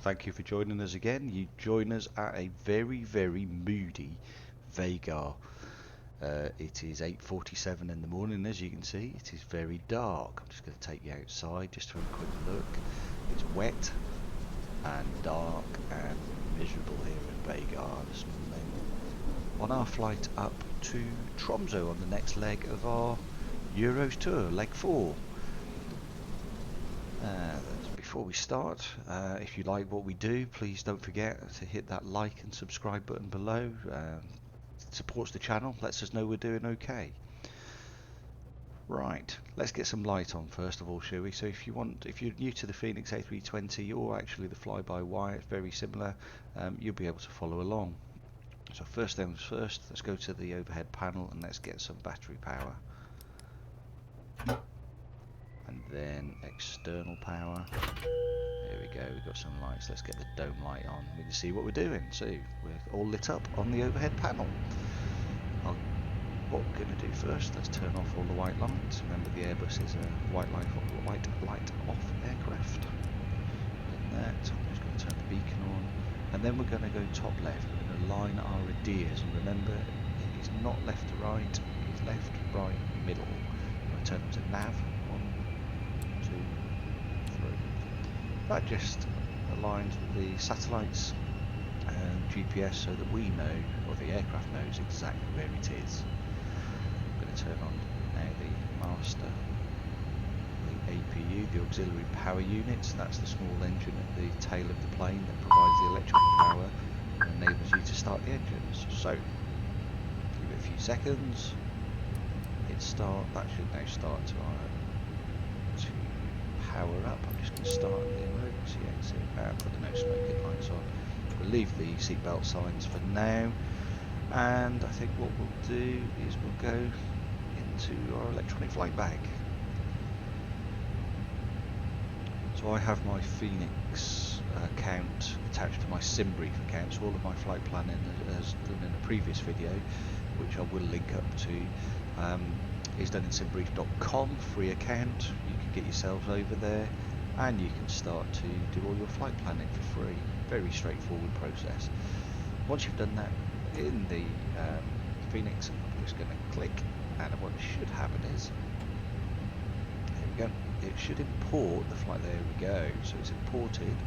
thank you for joining us again. You join us at a very, very moody Vagar. It is 8:47 in the morning, as you can see. It is very dark. I'm just going to take you outside just to have a quick look. It's wet and dark and miserable here in Vagar this morning. On our flight up to Tromso on the next leg of our Euros tour, leg 4. Before we start, if you like what we do, please don't forget to hit that like and subscribe button below. It supports the channel, lets us know we're doing okay. Right, let's get some light on first of all, shall we? So if you're new to the Fenix A320 or actually the fly-by-wire, it's very similar. You'll be able to follow along. So first things first, let's go to the overhead panel and let's get some battery power. And then external power. There we go, we've got some lights. Let's get the dome light on. We can see what we're doing. So we're all lit up on the overhead panel. What we're going to do first, let's turn off all the white lights. Remember, the Airbus is a white light off aircraft. And that, I'm just going to turn the beacon on. And then we're going to go top left. We're going to line our ideas. And remember, it is not left to right, it is left, right, middle. I'm going to turn them to nav. 1, 2, 3. That just aligns with the satellites and GPS so that we know, or the aircraft knows exactly where it is. I'm going to turn on now the master, the APU, the auxiliary power units. That's the small engine at the tail of the plane that provides the electrical power and enables you to start the engines. So, give it a few seconds, hit start. That should now start to power up. I'm just going to start the emergency exit and put the no smoking lights on. We'll leave the seatbelt signs for now, and I think what we'll do is we'll go into our electronic flight bag. So I have my Fenix account attached to my SimBrief account, so all of my flight planning, as done in a previous video, which I will link up to, is done in simbrief.com, free account. You can get yourselves over there and you can start to do all your flight planning for free. Very straightforward process. Once you've done that in the Fenix, I'm just going to click, and what should happen is, there we go, it should import the flight. There we go, so it's imported.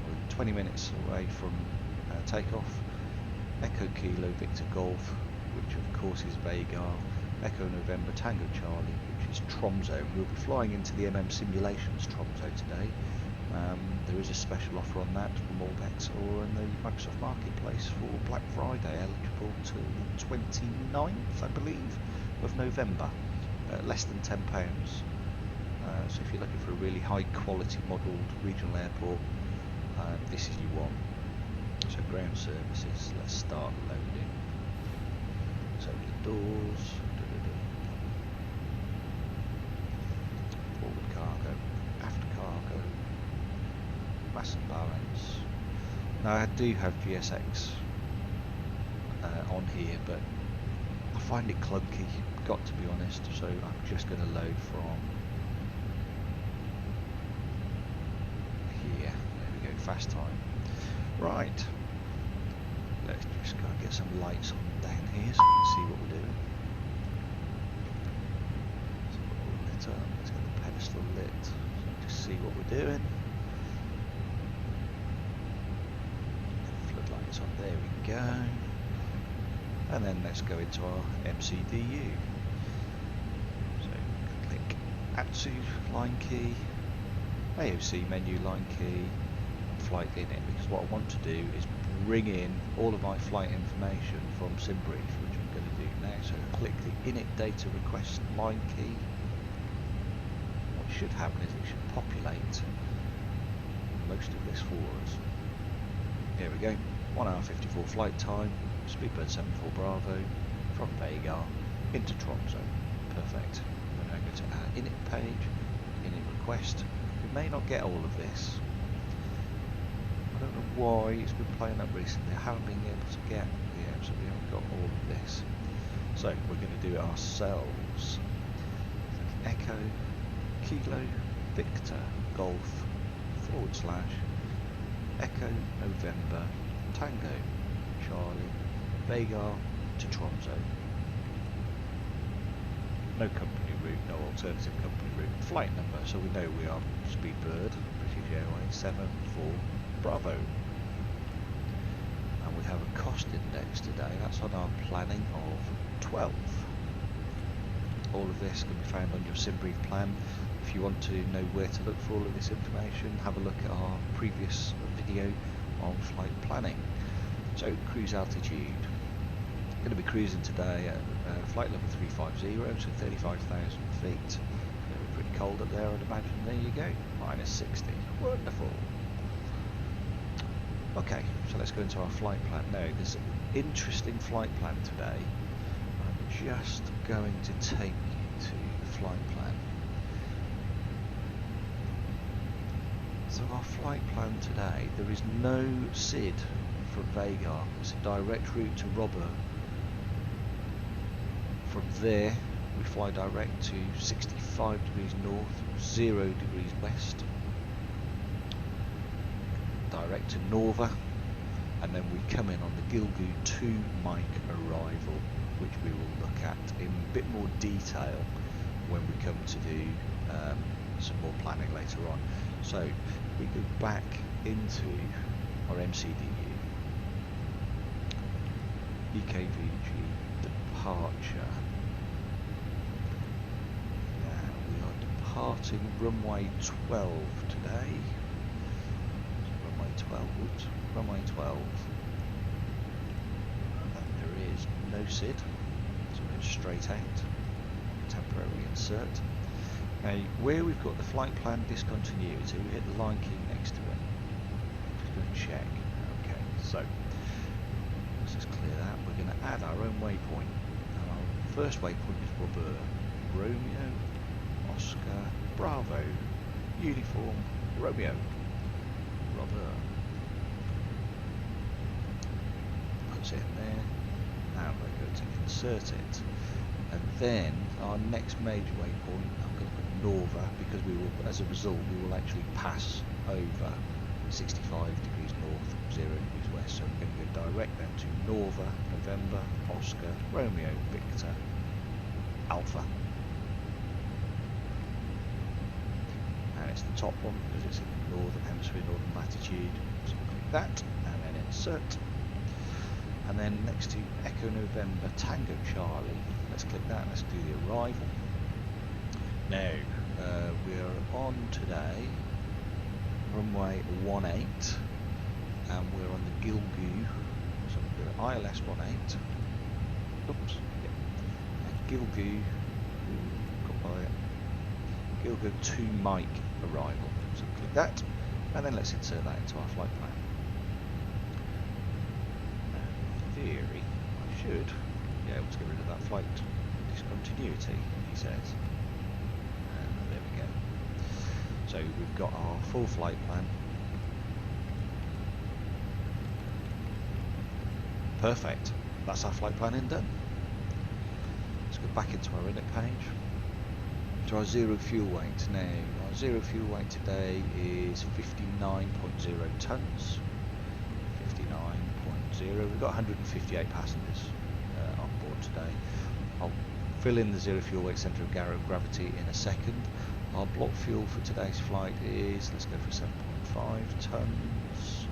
We're 20 minutes away from takeoff. Echo Kilo Victor Golf, which of course is Vagar. Echo November Tango Charlie, which is Tromso. We'll be flying into the Simulations Tromso today. There is a special offer on that from Nordic or in the Microsoft Marketplace for Black Friday, eligible till the 29th, I believe, of November. Less than £10. So if you're looking for a really high quality modelled regional airport, this is your one. So ground services, let's start loading. So the doors. Forward cargo, after cargo, mass and balance. Now I do have GSX on here, but I find it clunky, got to be honest, so I'm just going to load from here. There we go, fast time. Right, let's just go and get some lights on down here so we can see what we're doing. So let's get the pedestal lit so just see what we're doing. Floodlights on, there we go. And then let's go into our MCDU. So click ATSU line key, AOC menu line key, flight in it, because what I want to do is bring in all of my flight information from SimBrief, which I'm going to do now. So click the init data request line key. What should happen is it should populate most of this for us. Here we go, 1 hour 54 flight time, Speedbird 74 Bravo from Vagar into Tromso. Perfect. We're now going to our init page, init request. We may not get all of this. I don't know why it's been playing up recently. I haven't been able to get the app, so we haven't got all of this. So we're going to do it ourselves. Echo Kilo Victor Golf / Echo November Tango Charlie Vagar to Tromso. No company route, no alternative company route. Flight number, so we know we are Speedbird, British Airways 74 Bravo. And we have a cost index today, that's on our planning of 12. All of this can be found on your SimBrief plan. If you want to know where to look for all of this information, have a look at our previous video on flight planning. So cruise altitude, going to be cruising today at flight level 350, so 35,000 feet. It's going to be pretty cold up there, I'd imagine. There you go, minus 60. Wonderful. Okay, so let's go into our flight plan now. There's an interesting flight plan today. I'm just going to take you to the flight plan. So our flight plan today, there is no SID from Vagar. It's a direct route to Robber. From there we fly direct to 65 degrees north, 0 degrees west, direct to Norva, and then we come in on the Gilgu 2 mic arrival, which we will look at in a bit more detail when we come to do some more planning later on. So we go back into our MCDU, EKVG departure. Now we are departing runway 12 today. So runway 12, oops, runway 12. And there is no SID, so we're straight out. Temporary insert. Now, where we've got the flight plan discontinuity, we hit the line key next to it. Just going to check. Okay, so let's just clear that. We're going to add our own waypoint. And our first waypoint is Robert. Romeo, Oscar, Bravo, Uniform, Romeo, Robert. Puts it in there. And we're going to insert it. And then our next major waypoint, I'm going to put Norva, because we will, as a result, we will actually pass over 65 degrees north, 0 degrees west. So we're going to go direct then to Norva, November, Oscar, Romeo, Victor, Alpha. And it's the top one because it's in the northern hemisphere, northern latitude. So we'll click that and then insert. And then next to Echo November Tango Charlie, let's click that and let's do the arrival. Now, we're on today runway 18 and we're on the Gilgu, so we're at ILS 18. Oops, yeah. And Gilgu, got by it. Gilgu 2 mic arrival. So click that and then let's insert that into our flight plan. Theory, I should be able to get rid of that flight discontinuity, he says. And there we go. So we've got our full flight plan. Perfect. That's our flight planning done. Let's go back into our index page. To our zero fuel weight. Now, our zero fuel weight today is 59.0 tonnes. 59.0. We've got 158 passengers on board today. I'll fill in the zero fuel weight centre of gravity in a second. Our block fuel for today's flight is, let's go for 7.5 tonnes,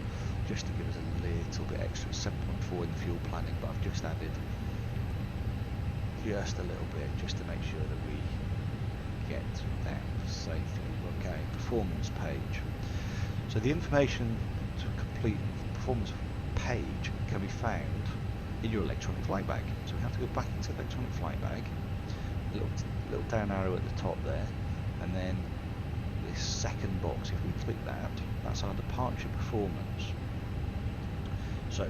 just to give us a little bit extra. 7.4 in the fuel planning, but I've just added just a little bit just to make sure that we get down safely. Okay, performance page. So the information to complete the performance page can be found in your electronic flight bag. So we have to go back into the electronic flight bag, little down arrow at the top there, and then this second box, if we click that, that's our departure performance. So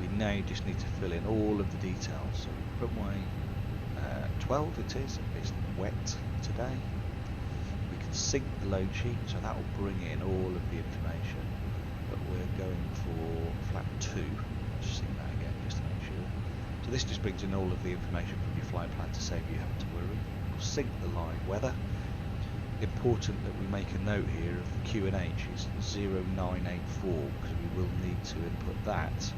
we now just need to fill in all of the details. So runway 12 it is, it's wet today. We can sync the load sheet, so that will bring in all of the information. But we're going for flap 2. Let's just sync that again just to make sure. So this just brings in all of the information from your flight plan to save you having to worry. We'll sync the live weather. important that we make a note here of QNH is 0984, because we will need to input that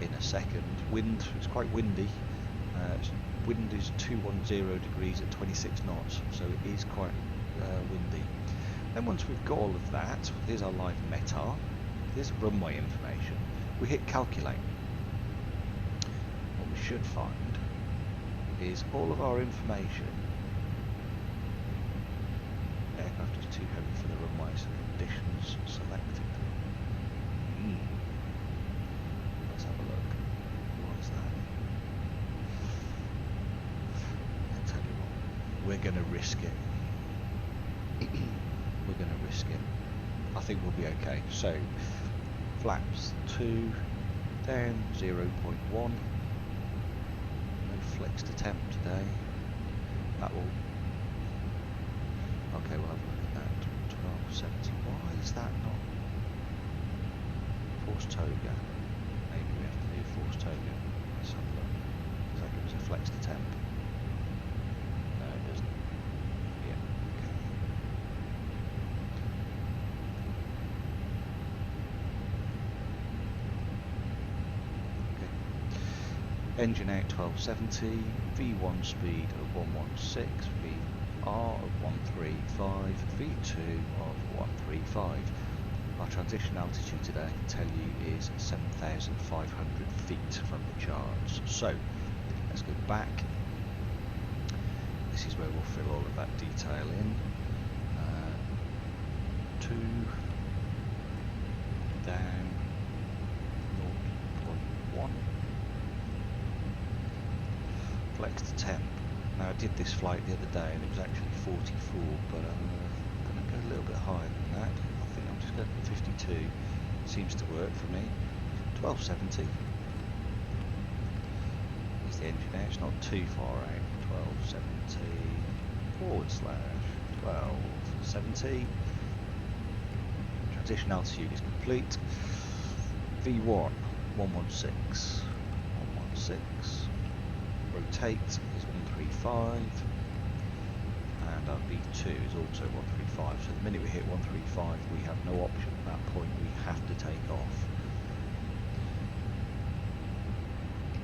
in a second. Wind, it's quite windy. Wind is 210 degrees at 26 knots, so it is quite windy. Then once we've got all of that, here's our live Metar, here's runway information, we hit calculate. What we should find is all of our information. Aircraft is too heavy for the runway, so conditions selected. Let's have a look. What is that? I'll tell you what, we're going to risk it. We're going to risk it. I think we'll be okay. So, flaps 2, down 0.1. No flex to temp today. That will. Okay, we'll have a look at that. 1270. Why is that not force toga? Maybe we have to do force toga. Let's have a look. Does that give us a flex to temp? No, it doesn't. Yeah, okay. Engine out 1270, V1 speed of 116, VR of 135, V2 of 135. Our transition altitude today, I can tell you, is 7,500 feet from the charts. So, let's go back. This is where we'll fill all of that detail in. 2, down 0.1. Flex to temp. Now I did this flight the other day and it was actually 44, but I'm going to go a little bit higher than that. I think I'm just going to 52. Seems to work for me. 1270 is the engine out. It's not too far out. 1270 /1270. Transition altitude is complete. V1 116. Rotate is 135, and our V2 is also 135. So the minute we hit 135, we have no option. At that point, we have to take off.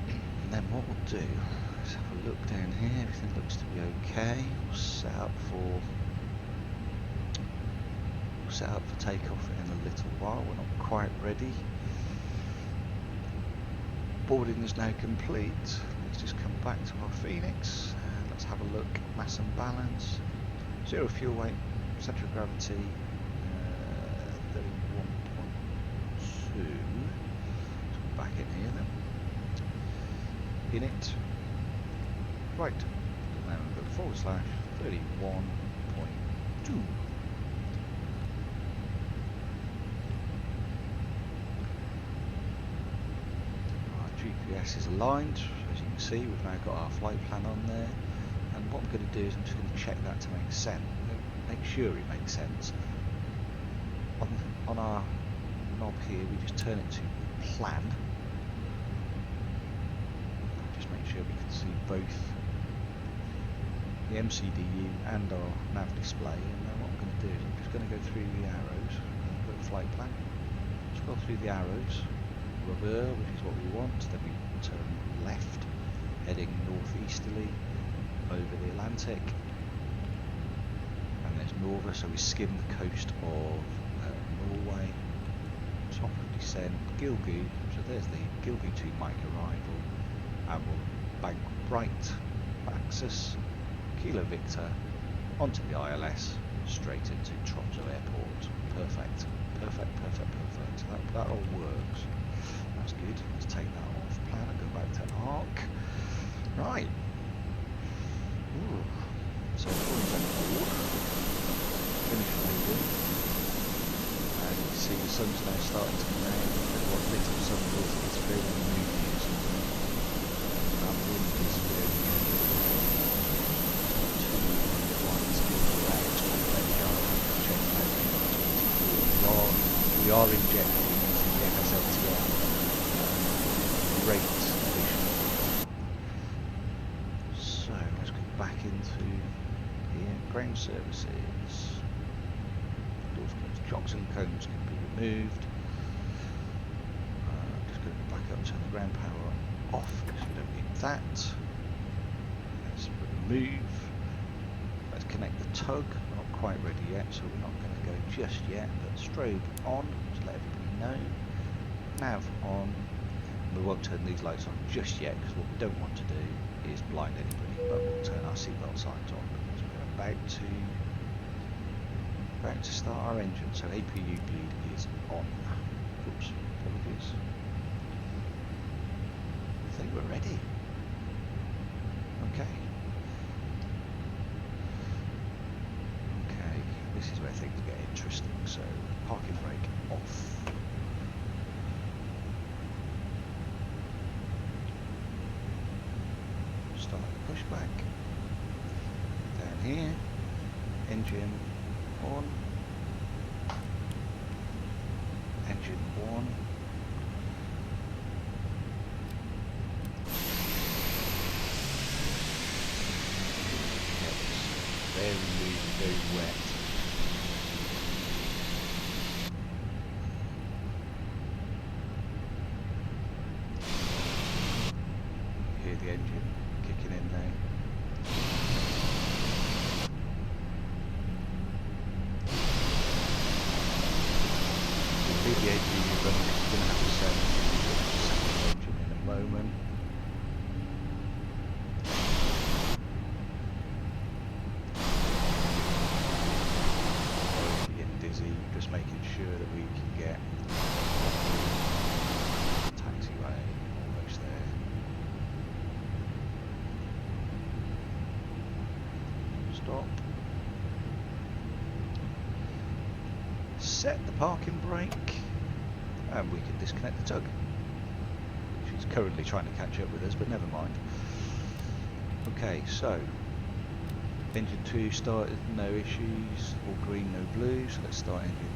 And then what we'll do, let's have a look down here. Everything looks to be okay. We'll set up for takeoff in a little while. We're not quite ready. Boarding is now complete. Let's just come back to our Fenix and let's have a look. Mass and balance, 0 fuel weight, centre of gravity 31.2. Let's go back in here then. In it. Right. Now we've got /31.2. GPS is aligned. As you can see, we've now got our flight plan on there, and what I'm going to do is I'm just going to check that to make sense, make sure it makes sense. On our knob here, we just turn it to plan. Just make sure we can see both the MCDU and our nav display, and then what I'm going to do is I'm just going to go through the arrows. Go to flight plan, scroll through the arrows. Vagar, which is what we want, then we turn left, heading northeasterly over the Atlantic, and there's Norva, so we skim the coast of Norway, top of descent, Gilgu, so there's the Gilgu 2 Mike arrival, and we'll bank right, Axis, Kilo Victor, onto the ILS, straight into Tromso Airport. Perfect. That all works. That's good. Let's take that off plan and go back to ARC. Right. Ooh. So everyone's on board. Finish landing. And you can see the sun's now starting to come out. What little sun is very moody. That wind is very we are injecting into the MSFS rate addition. So let's go back into here. ground services. Doors closed. Chocks and cones can be removed. Just going back up, turn the ground power off because we don't need that. Let's remove. Let's connect the tug. We're not quite ready yet, so we're not going to go just yet. But strobe on, just let everybody know. Nav on. We won't turn these lights on just yet because what we don't want to do is blind anybody, but we'll turn our seatbelt signs on because we're about to start our engine. So APU bleed is on. Oops, apologies. I think we're ready. Okay. Okay, this is where things get interesting. So parking brake off. Start pushback. Down here, engine on. Engine on. Very wet. Hear the engine kicking in now. The APU running, you're going to have to send the engine in a moment. Just making sure that we can get taxiway almost there. Stop. Set the parking brake, and we can disconnect the tug. She's currently trying to catch up with us, but never mind. Okay, so engine 2 started, no issues, all green, no blue, so let's start engine.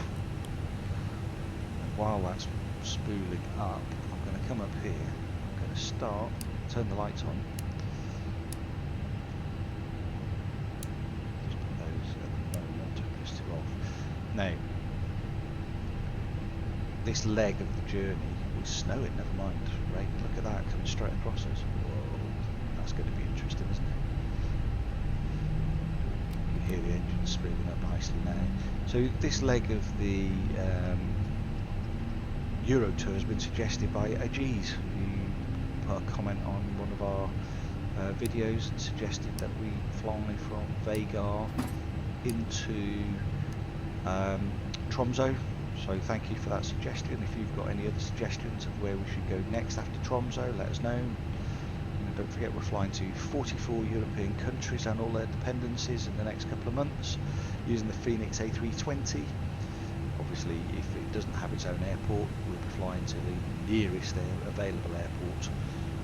And while that's spooling up, I'm going to come up here, I'm going to start, turn the lights on. Just put those at the moment, took those two off. Now, this leg of the journey was snowing, never mind rain, look at that coming straight across us. Whoa, that's going to be interesting, isn't it? Hear the engine spooling up nicely now. So this leg of the Euro tour has been suggested by Ajiz, who put a comment on one of our videos and suggested that we fly from Vagar into Tromso. So thank you for that suggestion. If you've got any other suggestions of where we should go next after Tromso, let us know. And don't forget, we're flying to 44 European countries and all their dependencies in the next couple of months using the Fenix A320. Obviously, if it doesn't have its own airport, we'll be flying to the nearest available airport.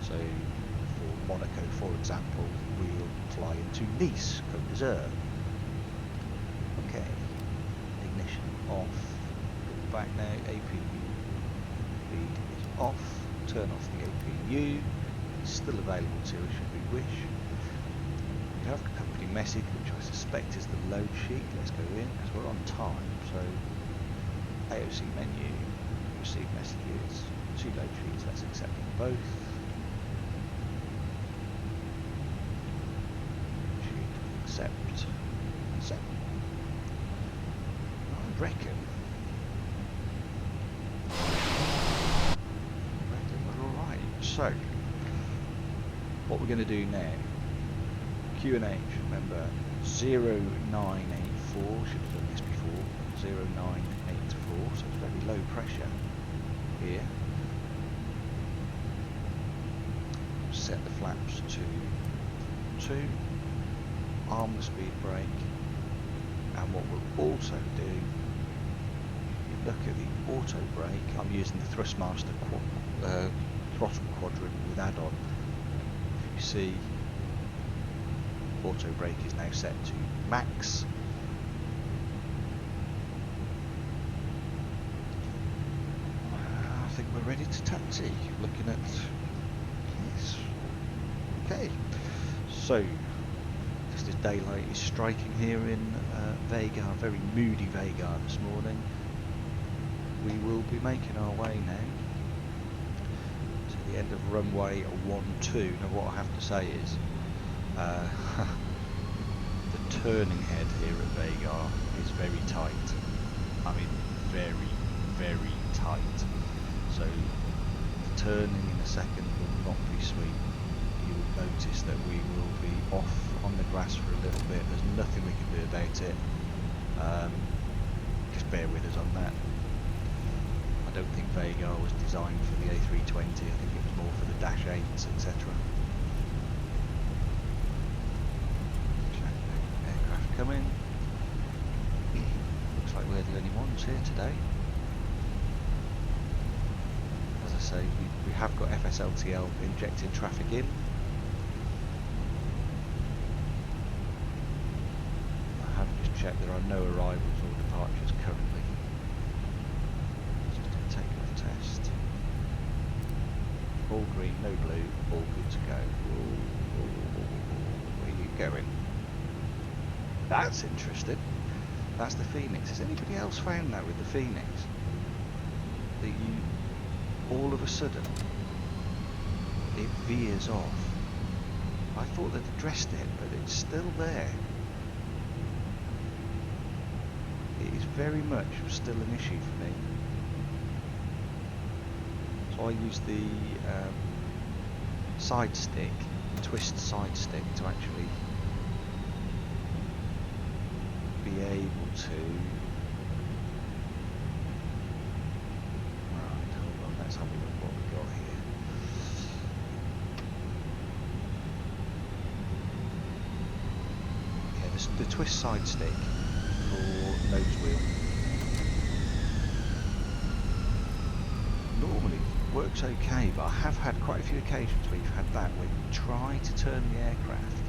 So for Monaco, for example, we'll fly into Nice, Côte d'Azur. Okay, ignition off. Go back now. APU lead is off. Turn off the APU. Still available to us should we wish. We have a company message, which I suspect is the load sheet. Let's go in because we're on time. So AOC menu, receive messages, 2 load sheets. Let's accept them both. Sheet, accept, accept. I reckon we're all right. So. What we're going to do now, QNH, remember 0984, should have done this before, 0984, so it's very low pressure here. Set the flaps to 2, arm the speed brake, and what we'll also do, if you look at the auto brake, I'm using the Thrustmaster throttle quadrant with add-on. You see auto brake is now set to max. I think we're ready to taxi, looking at this. Okay, so just as daylight is striking here in Vagar, very moody Vagar this morning. We will be making our way now to the end of runway 12. Now what I have to say is the turning head here at Vagar is very tight. I mean very, very tight. So the turning in a second will not be sweet. You will notice that we will be off on the grass for a little bit. There's nothing we can do about it. Just bear with us on that. I don't think Vagar was designed for the A320. I think it was more for the Dash 8s, etc. Aircraft coming. Looks like we're the only ones here today. As I say, we have got FSLTL injected traffic in. I have just checked there are no arrivals or departures currently. Just to take off test. All green, no blue, all good to go. Where are you going? That's interesting. That's the Fenix. Has anybody else found that with the Fenix? That you, all of a sudden, it veers off. I thought they'd addressed it, but it's still there. It is very much still an issue for me. So I use the side stick, twist side stick, to actually be able to. Right, hold on, let's have a look what we've got here. Yeah, the twist side stick for nose wheel normally works okay, but I have had quite a few occasions where you've had that where you try to turn the aircraft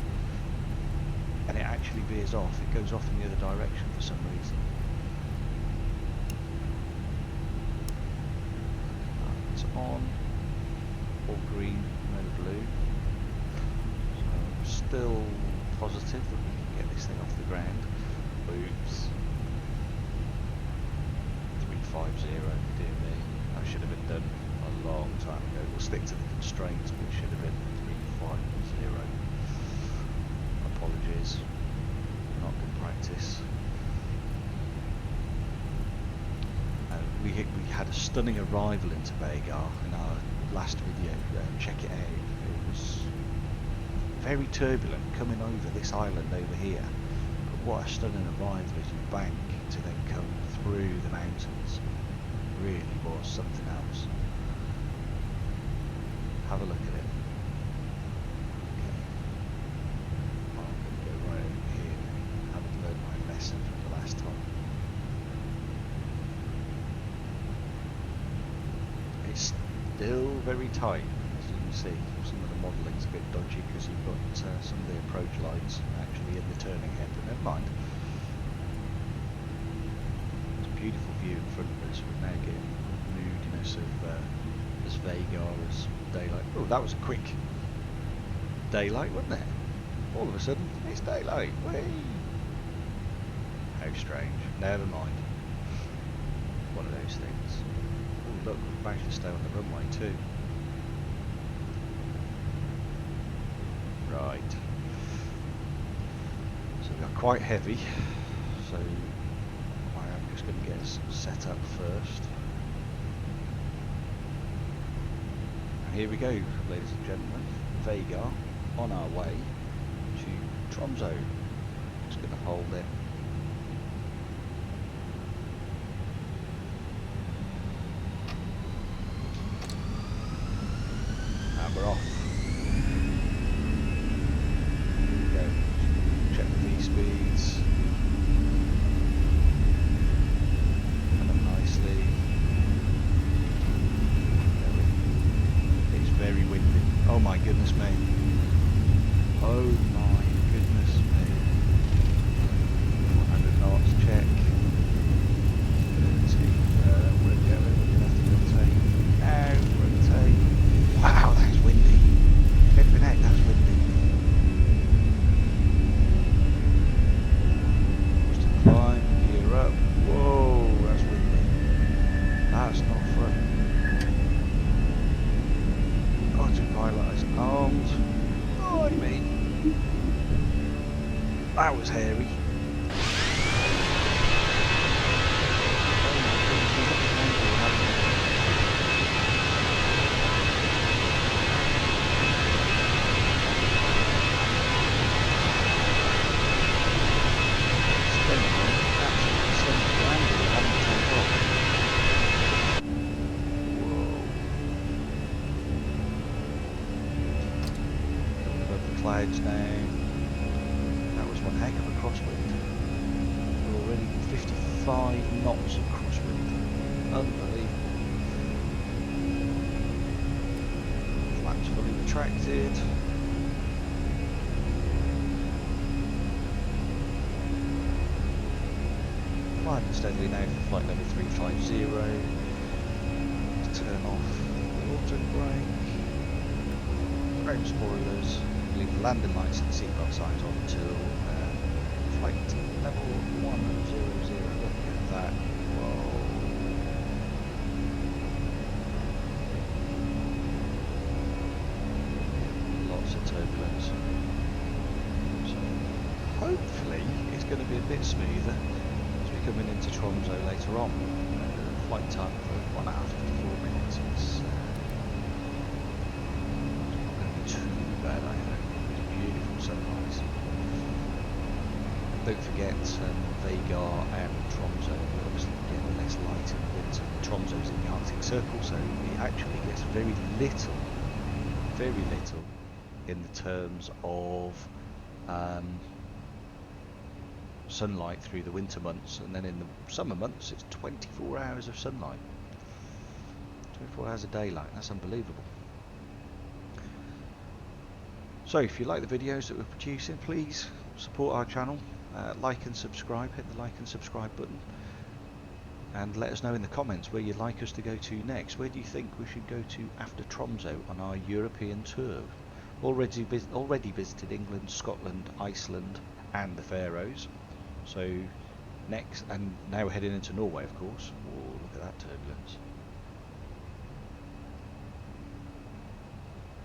and it actually veers off. It goes off in the other direction for some reason. It's on, all green, no blue. So I'm still positive that we can get this thing off the ground. Oops. 350, dear me. That should have been done a long time ago. We'll stick to the constraints, but it should have been 350. Apologies. Not good practice. We had a stunning arrival into Vagar in our last video. Check it out. It was very turbulent coming over this island over here. But what a stunning arrival as you bank to then come through the mountains. Really was something else. Have a look at it. Okay. I'm going to go right over here now. I haven't learned my lesson from the last time. It's still very tight, as you can see. Some of the modelling's a bit dodgy because you've got some of the approach lights actually in the turning head, but never mind. Beautiful view in front of us. We're now getting moodiness of as Vagar as daylight. Oh, that was a quick daylight, wasn't it? All of a sudden, it's daylight. Whee! How strange. Never mind. One of those things. Oh, look, we've managed to stay on the runway too. Right. So we are quite heavy. So going to get us set up first. And here we go, ladies and gentlemen. Vagar on our way to Tromso. Just going to hold it. And we're off. Here we go. Check the V-speeds. It's very windy. Oh my goodness me. Oh my goodness me. That was hairy. Clouds now. That was one heck of a crosswind. We're already 55 knots of crosswind. Unbelievable. Flaps fully retracted. Climbing steadily now for flight level 350. Turn off the auto brake. Ground spoilers. Leave the landing lights and the seatbelt signs on until flight level 100. Look at that. Whoa. Lots of turbulence. So hopefully it's going to be a bit smoother as we're coming into Tromso later on. Flight time for 1 hour 54 minutes. It's not going to be too bad, I hope. Beautiful sunrise. Don't forget Vagar and Tromso will obviously get less light in the winter. Tromso's in the Arctic Circle, so it actually gets very little in the terms of sunlight through the winter months, and then in the summer months it's 24 hours of sunlight. 24 hours of daylight, that's unbelievable. So if you like the videos that we're producing, please support our channel, like and subscribe, hit the like and subscribe button, and let us know in the comments where you'd like us to go to next. Where do you think we should go to after Tromso on our European tour? Already visited England, Scotland, Iceland and the Faroes. So next, and now we're heading into Norway, of course. Oh, look at that turbulence.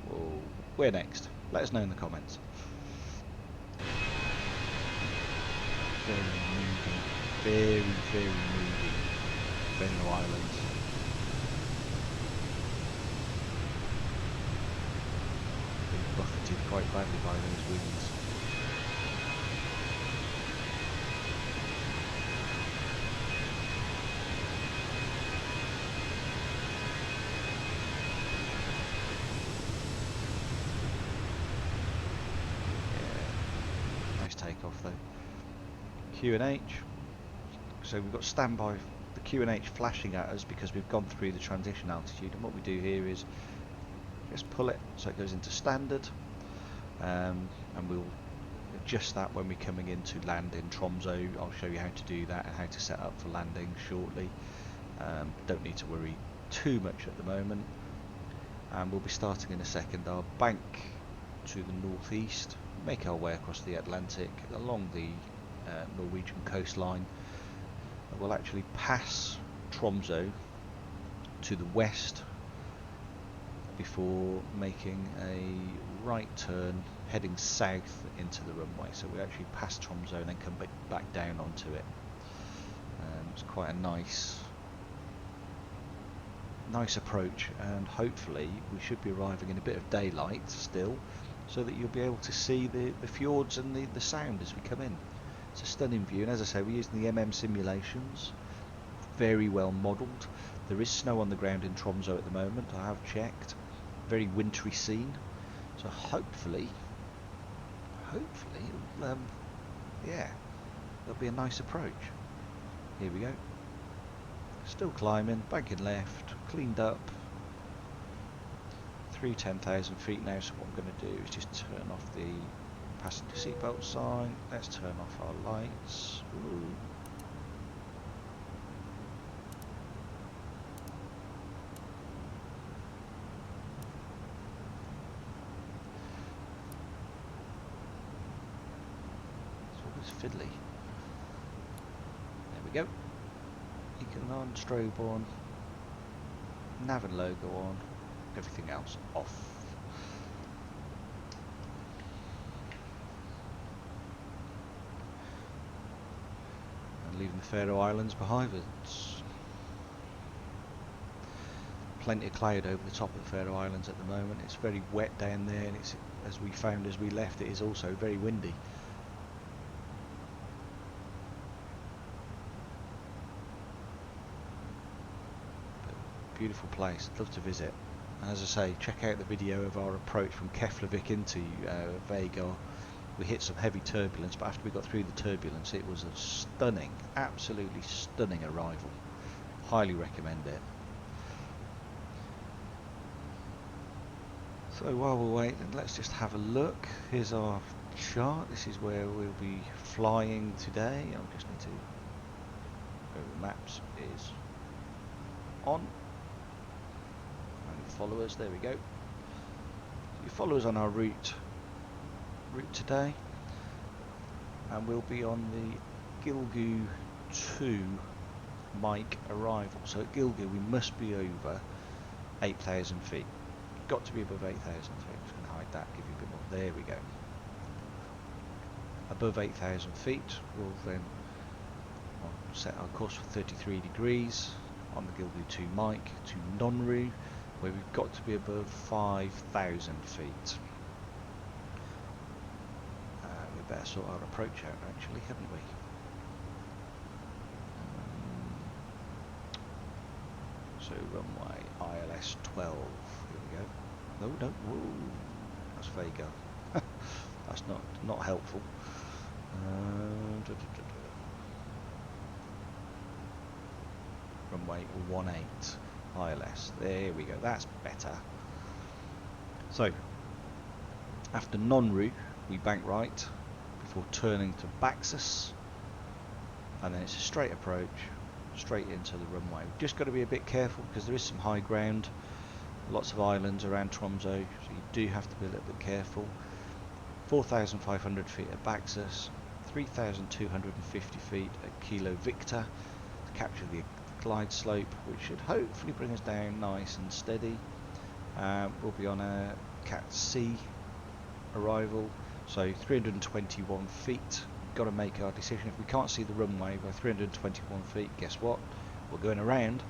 Whoa. Where next? Let us know in the comments. Very moody, very moody. Faroe Islands. Been buffeted quite badly by those winds. Takeoff though. Q&H. So we've got standby, the Q&H flashing at us because we've gone through the transition altitude, and what we do here is just pull it so it goes into standard, and we'll adjust that when we're coming in to land in Tromso. I'll show you how to do that and how to set up for landing shortly. Don't need to worry too much at the moment, and we'll be starting in a second our bank to the northeast, make our way across the Atlantic along the Norwegian coastline. We'll actually pass Tromso to the west before making a right turn heading south into the runway. So we actually pass Tromso and then come back down onto it. It's quite a nice approach, and hopefully we should be arriving in a bit of daylight still, so that you'll be able to see the fjords and the sound as we come in. It's a stunning view, and as I say, we're using the simulations, very well modelled. There is snow on the ground in Tromso at the moment, I have checked. Very wintry scene, so hopefully yeah, there'll be a nice approach. Here we go. Still climbing, banking left, cleaned up. Through 10,000 feet now, so what I'm going to do is just turn off the passenger seatbelt sign. Let's turn off our lights. Ooh. It's always fiddly. There we go. Beacon on, strobe on, nav and logo on. Everything else off. leaving the Faroe Islands behind us. Plenty of cloud over the top of the Faroe Islands at the moment. It's very wet down there, and it's, as we found as we left, it is also very windy. But beautiful place, love to visit. And as I say, check out the video of our approach from Keflavik into Vagar. We hit some heavy turbulence, but after we got through the turbulence, it was a stunning, absolutely stunning arrival. Highly recommend it. So while we're waiting, let's just have a look. Here's our chart. This is where we'll be flying today. I'll just need to go to the maps is on. And follow us, there we go. You follow us on our route today, and we'll be on the Gilgu 2 Mike arrival. So at Gilgu we must be over 8,000 feet. Got to be above 8,000 feet. I'm just going to hide that, give you a bit more. There we go. Above 8,000 feet, we'll then set our course for 33 degrees on the Gilgu 2 Mike to Nonru, where we've got to be above 5,000 feet. We better sort our approach out, actually, haven't we? So runway ILS 12. Here we go. No, whoa, that's Vagar. That's not helpful. Runway 18 ILS. There we go. That's better. So after Nonru, we bank right before turning to Baxus, and then it's a straight approach straight into the runway. We've just got to be a bit careful because there is some high ground, lots of islands around Tromso, so you do have to be a little bit careful. 4,500 feet at Baxus, 3,250 feet at Kilo Victor to capture the glide slope, which should hopefully bring us down nice and steady. We'll be on a Cat C arrival, so 321 feet. Got to make our decision. If we can't see the runway by 321 feet, guess what? We're going around,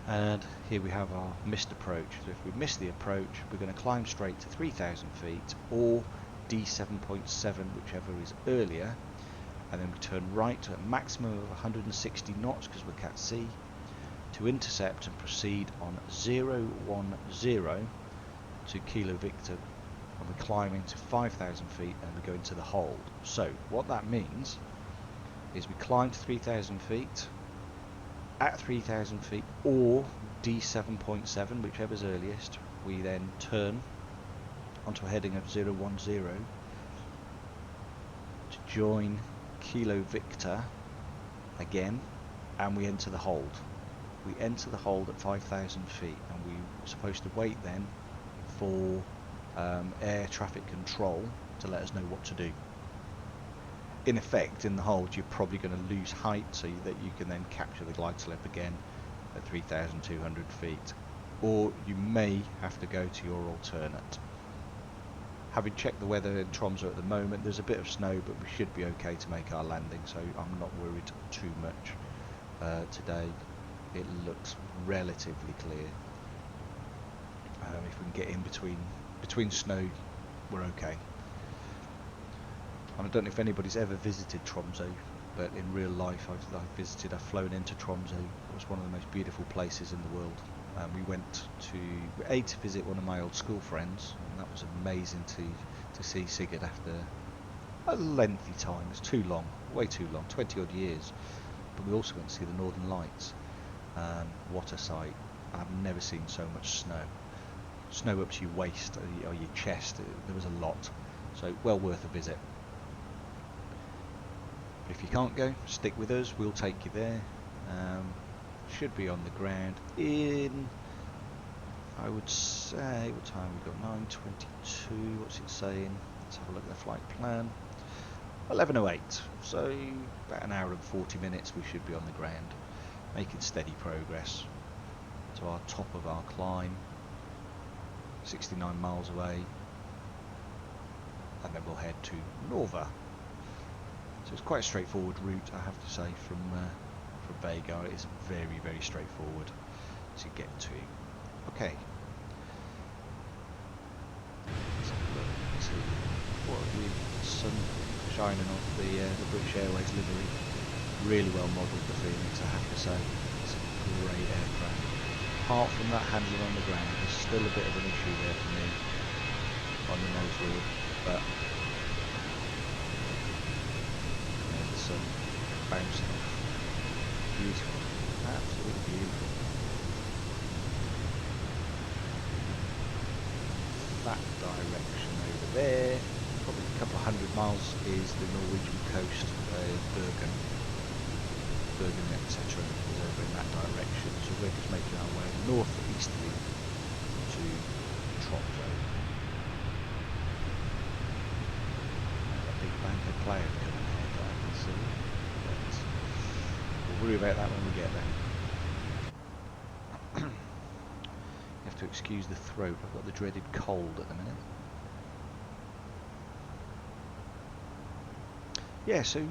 and here we have our missed approach. So if we miss the approach, we're going to climb straight to 3,000 feet or D7.7, whichever is earlier, and then we turn right to a maximum of 160 knots because we're Cat C to intercept and proceed on 010 to Kilo Victor, and we're climbing to 5,000 feet and we go into the hold. So what that means is we climb to 3,000 feet, at 3,000 feet or D7.7, whichever's earliest, we then turn onto a heading of 010 to join Kilo Victor again, and we enter the hold. We enter the hold at 5,000 feet, and we're supposed to wait then for air traffic control to let us know what to do. In effect, in the hold, you're probably going to lose height so that you can then capture the glide slope again at 3,200 feet, or you may have to go to your alternate. Having checked the weather in Tromso at the moment, there's a bit of snow, but we should be okay to make our landing, so I'm not worried too much today. It looks relatively clear. If we can get in between snow, we're okay. And I don't know if anybody's ever visited Tromso, but in real life I've flown into Tromso. It was one of the most beautiful places in the world. We went to visit one of my old school friends, and that was amazing to see Sigurd after a lengthy time. It's too long, way too long, 20 odd years. But we also went to see the Northern Lights. What a sight. I've never seen so much snow. Snow up to your waist or your chest. There was a lot, so well worth a visit. But if you can't go, stick with us, we'll take you there. Should be on the ground in, I would say, what time we got? 9:22. What's it saying? Let's have a look at the flight plan. 11:08. So about an hour and 40 minutes we should be on the ground, making steady progress to our top of our climb. 69 miles away, and then we'll head to Norva. So it's quite a straightforward route, I have to say, from Vagar. It is very, very straightforward to get to. Okay. Let's have a look. See what a really sun shining off the British Airways livery. Really well modelled, the Fenix, I have to say. It's a great aircraft. Apart from that handling on the ground, there's still a bit of an issue there for me on the nose wheel, but there's the sun bouncing off. Beautiful, absolutely beautiful. That direction over there, probably a couple of 100 miles, is the Norwegian coast, Bergen, etc. is over in that direction. So we're just making our way northeasterly to Tromso. There's a big bank of cloud coming ahead that I can see. But we'll worry about that when we get there. You have to excuse the throat. I've got the dreaded cold at the minute. Yeah, so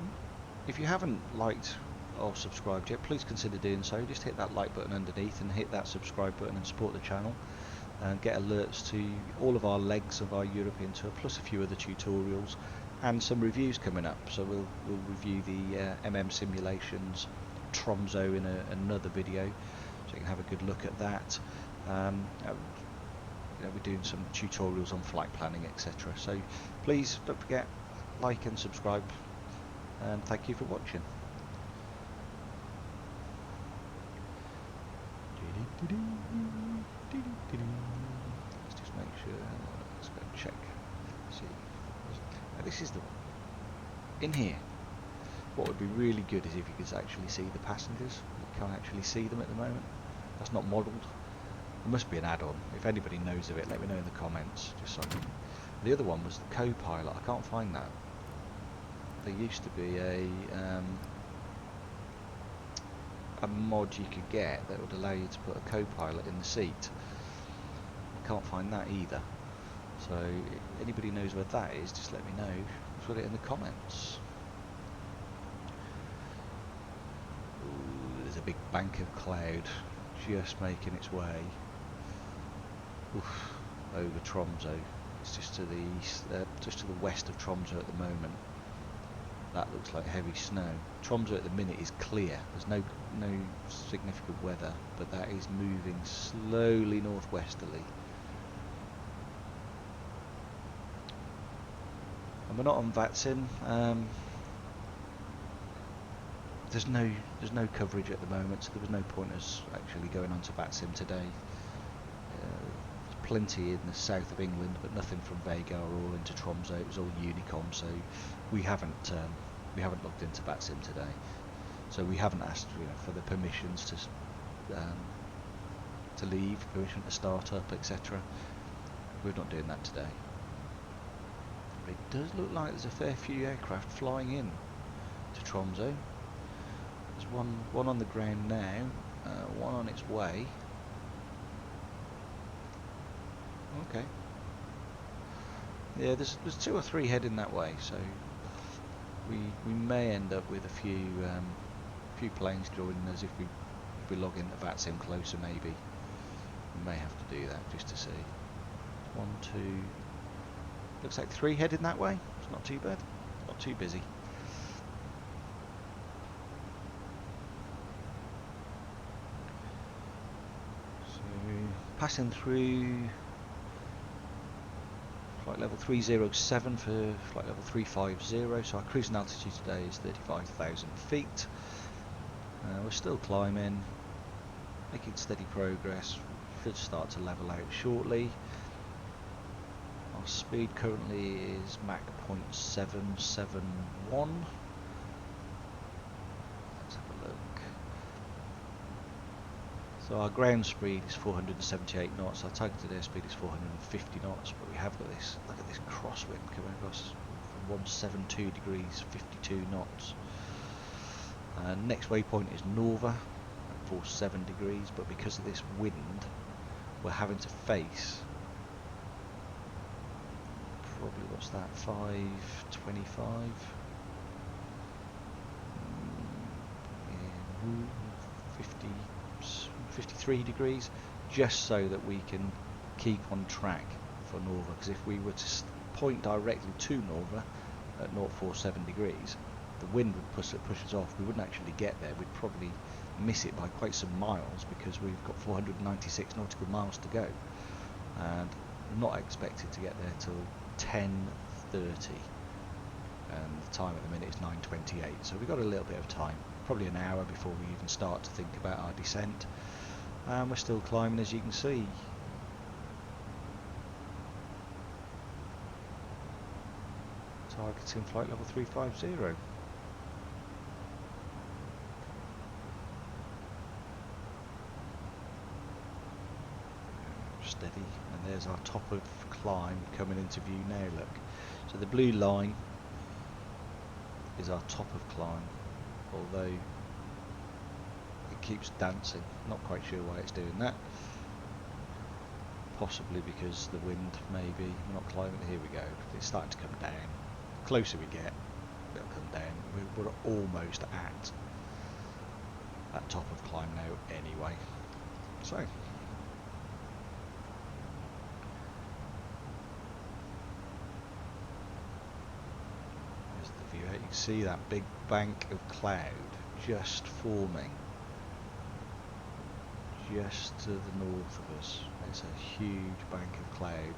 if you haven't liked or subscribed yet, please consider doing so. Just hit that like button underneath and hit that subscribe button and support the channel and get alerts to all of our legs of our European tour, plus a few other tutorials and some reviews coming up. So we'll review the simulations Tromso in another video, so you can have a good look at that. We're doing some tutorials on flight planning, etc. So please don't forget, like and subscribe, and thank you for watching. Let's just make sure. Let's go and check. See, this is the one. In here, what would be really good is if you could actually see the passengers. You can't actually see them at the moment. That's not modelled. There must be an add-on. If anybody knows of it, let me know in the comments. Just something. The other one was the co-pilot. I can't find that. There used to be a mod you could get that would allow you to put a co-pilot in the seat. I can't find that either. So if anybody knows where that is, just let me know. Put it in the comments. Ooh, there's a big bank of cloud just making its way over Tromso. It's just to the east, just to the west of Tromso at the moment. That looks like heavy snow. Tromso at the minute is clear. There's no significant weather, but that is moving slowly northwesterly. And we're not on VATSIM. There's no coverage at the moment, so there was no point us actually going on to VATSIM today. There's plenty in the south of England, but nothing from Vagar or into Tromso. It was all Unicom, so we haven't logged into VATSIM today. So we haven't asked, for the permissions to leave, permission to start up, etc. We're not doing that today. But it does look like there's a fair few aircraft flying in to Tromso. There's one on the ground now, one on its way. Okay. Yeah, there's 2 or 3 heading that way, so we may end up with a few planes joining us if we log into VATSIM closer. Maybe we may have to do that just to see. 1, 2. Looks like 3 heading that way. It's not too bad. Not too busy. So passing through flight level 307 for flight level 350, so our cruising altitude today is 35,000 feet. We're still climbing, making steady progress, should start to level out shortly. Our speed currently is Mach 0.771. Let's have a look. So our ground speed is 478 knots, our targeted airspeed is 450 knots, but we have got this, look at this crosswind coming across from 172 degrees, 52 knots. Next waypoint is Norva at 47 degrees, but because of this wind, we're having to face, probably, what's that, 525? 50, 53 degrees, just so that we can keep on track for Norva, because if we were to point directly to Norva at 047 degrees, the wind would push us off. We wouldn't actually get there. We'd probably miss it by quite some miles, because we've got 496 nautical miles to go, and I'm not expected to get there till 10:30, and the time at the minute is 9:28, so we've got a little bit of time, probably an hour before we even start to think about our descent. And we're still climbing, as you can see. Targeting flight level 350. Steady, and there's our top of climb coming into view now, look. So the blue line is our top of climb, although it keeps dancing. Not quite sure why it's doing that. Possibly because the wind, maybe. We're not climbing. Here we go. It's starting to come down. The closer we get, it'll come down. We're almost at that top of climb now anyway. So there's the view. You can see that big bank of cloud just forming just to the north of us. It's a huge bank of cloud,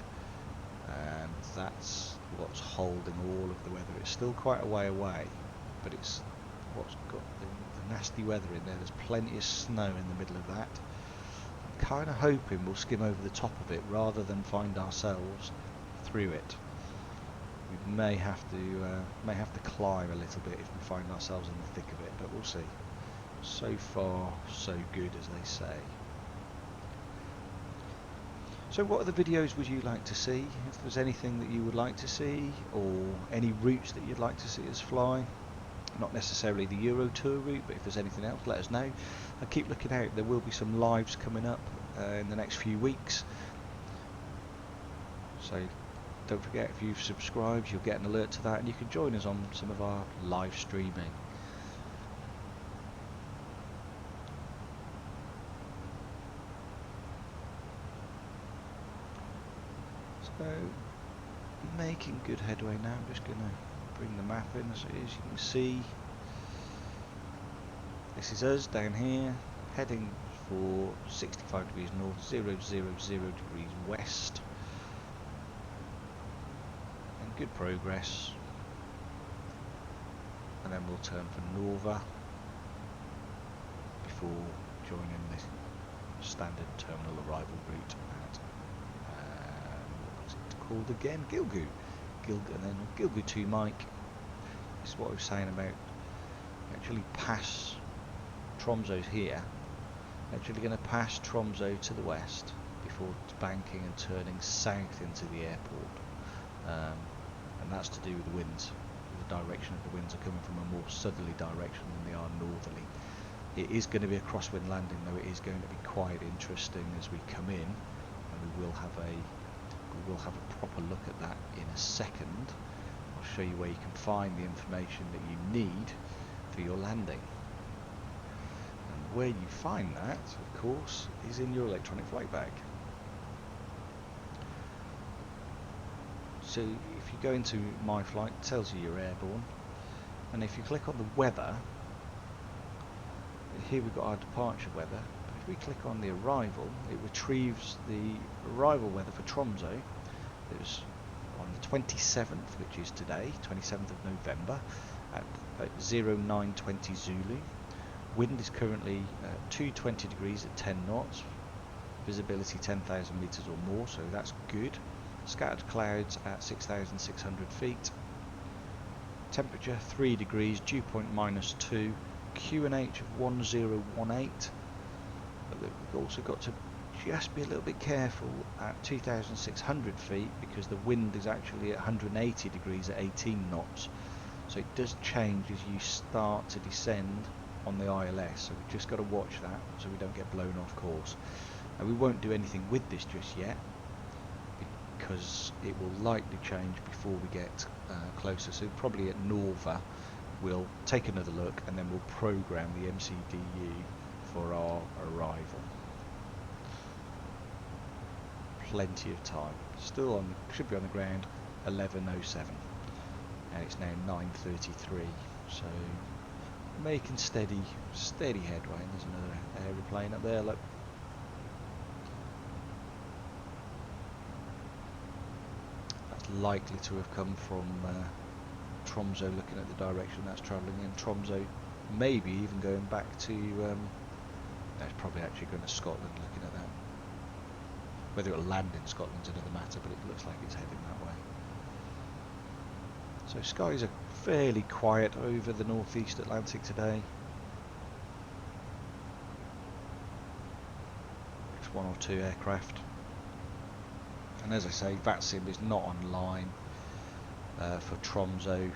and that's what's holding all of the weather. It's still quite a way away, but it's what's got the nasty weather in there. There's plenty of snow in the middle of that. I'm kind of hoping we'll skim over the top of it rather than find ourselves through it. We may have to climb a little bit if we find ourselves in the thick of it, but we'll see. So far, so good, as they say. So what other videos would you like to see? If there's anything that you would like to see, or any routes that you'd like to see us fly, not necessarily the Euro Tour route, but if there's anything else, let us know. I'll keep looking out. There will be some lives coming up in the next few weeks, so don't forget, if you've subscribed, you'll get an alert to that, and you can join us on some of our live streaming. So, making good headway now. I'm just going to bring the map in, so as you can see, this is us down here, heading for 65 degrees north, 000 degrees west, and good progress. And then we'll turn for Norva before joining the standard terminal arrival route at what's it called again? Gilgu, and then Gilgu to Mike. This is what I was saying about actually pass Tromso here. Actually going to pass Tromso to the west before banking and turning south into the airport, and that's to do with the winds. The direction of the winds are coming from a more southerly direction than they are northerly. It is going to be a crosswind landing, though. It is going to be quite interesting as we come in, and we will have a proper look at that in a second. I'll show you where you can find the information that you need for your landing. And where you find that, of course, is in your electronic flight bag. So if you go into My Flight, it tells you you're airborne, and if you click on the weather, here we've got our departure weather, but if we click on the arrival, it retrieves the arrival weather for Tromso. It was on the 27th, which is today, 27th of November, at 0920 Zulu. Wind is currently 220 degrees at 10 knots, visibility 10,000 meters or more, so that's good. Scattered clouds at 6,600 feet. Temperature 3 degrees, dew point -2, QNH of 1018. But we've also got to just be a little bit careful at 2,600 feet, because the wind is actually at 180 degrees at 18 knots. So it does change as you start to descend on the ILS, so we've just got to watch that so we don't get blown off course. And we won't do anything with this just yet, because it will likely change before we get closer. So probably at Norva we'll take another look and then we'll program the MCDU for our arrival. Plenty of time. Still on, should be on the ground 11:07, and it's now 9:33. So making steady headway. And there's another aeroplane up there. Look. That's likely to have come from Tromso, looking at the direction that's travelling in. Tromso, maybe even going back to. It's probably actually going to Scotland. Looking at that. Whether it'll land in Scotland's another matter, but it looks like it's heading that way. So skies are fairly quiet over the northeast Atlantic today. It's one or two aircraft, and as I say, VATSIM is not online for Tromso,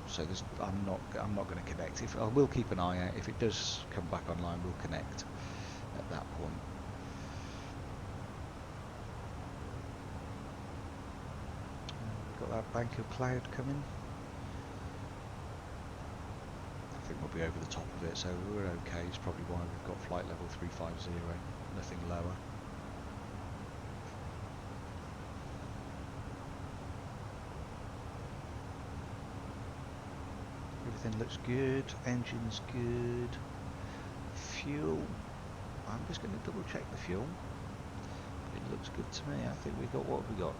so I'm not going to connect. I will keep an eye out. If it does come back online, we'll connect at that point. Got that bank of cloud coming. I think we'll be over the top of it, so we're okay. It's probably why we've got flight level 350, nothing lower. Everything looks good, engine's good. Fuel, I'm just going to double check the fuel. It looks good to me. I think we got what we got.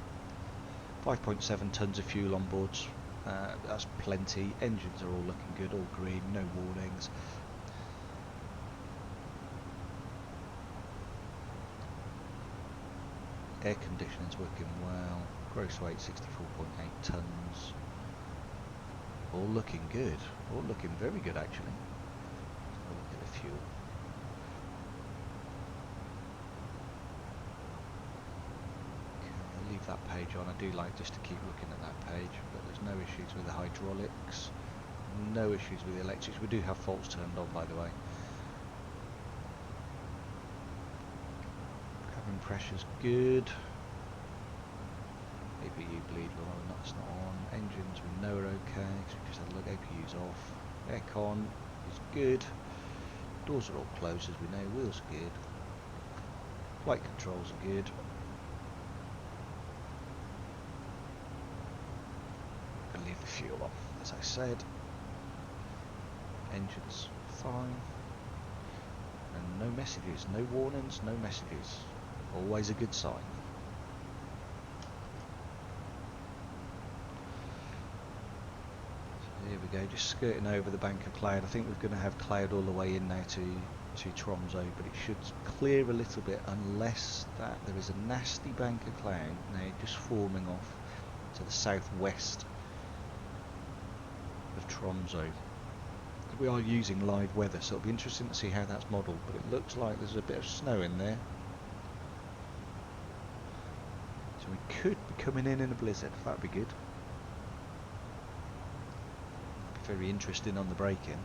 5.7 tons of fuel on board, that's plenty. Engines are all looking good, all green, no warnings. Air conditioning's working well. Gross weight 64.8 tons. All looking good, all looking very good actually. Have a look at the fuel. Leave that page on. I do like just to keep looking at that page, but there's no issues with the hydraulics, no issues with the electrics. We do have faults turned on, by the way. Cabin pressure's good. APU bleed, well, that's not on. Engines we know are okay, so we just had a look. APU's off. Aircon is good. Doors are all closed as we know. Wheels are good. Flight controls are good. Leave the fuel on, as I said. Engines fine, and no messages, no warnings, no messages. Always a good sign. So here we go, just skirting over the bank of cloud. I think we're going to have cloud all the way in now to Tromso, but it should clear a little bit, unless that there is a nasty bank of cloud now just forming off to the southwest of Tromso. We are using live weather, so it'll be interesting to see how that's modelled, but it looks like there's a bit of snow in there, so we could be coming in a blizzard. That'd be good. Very interesting on the break-in.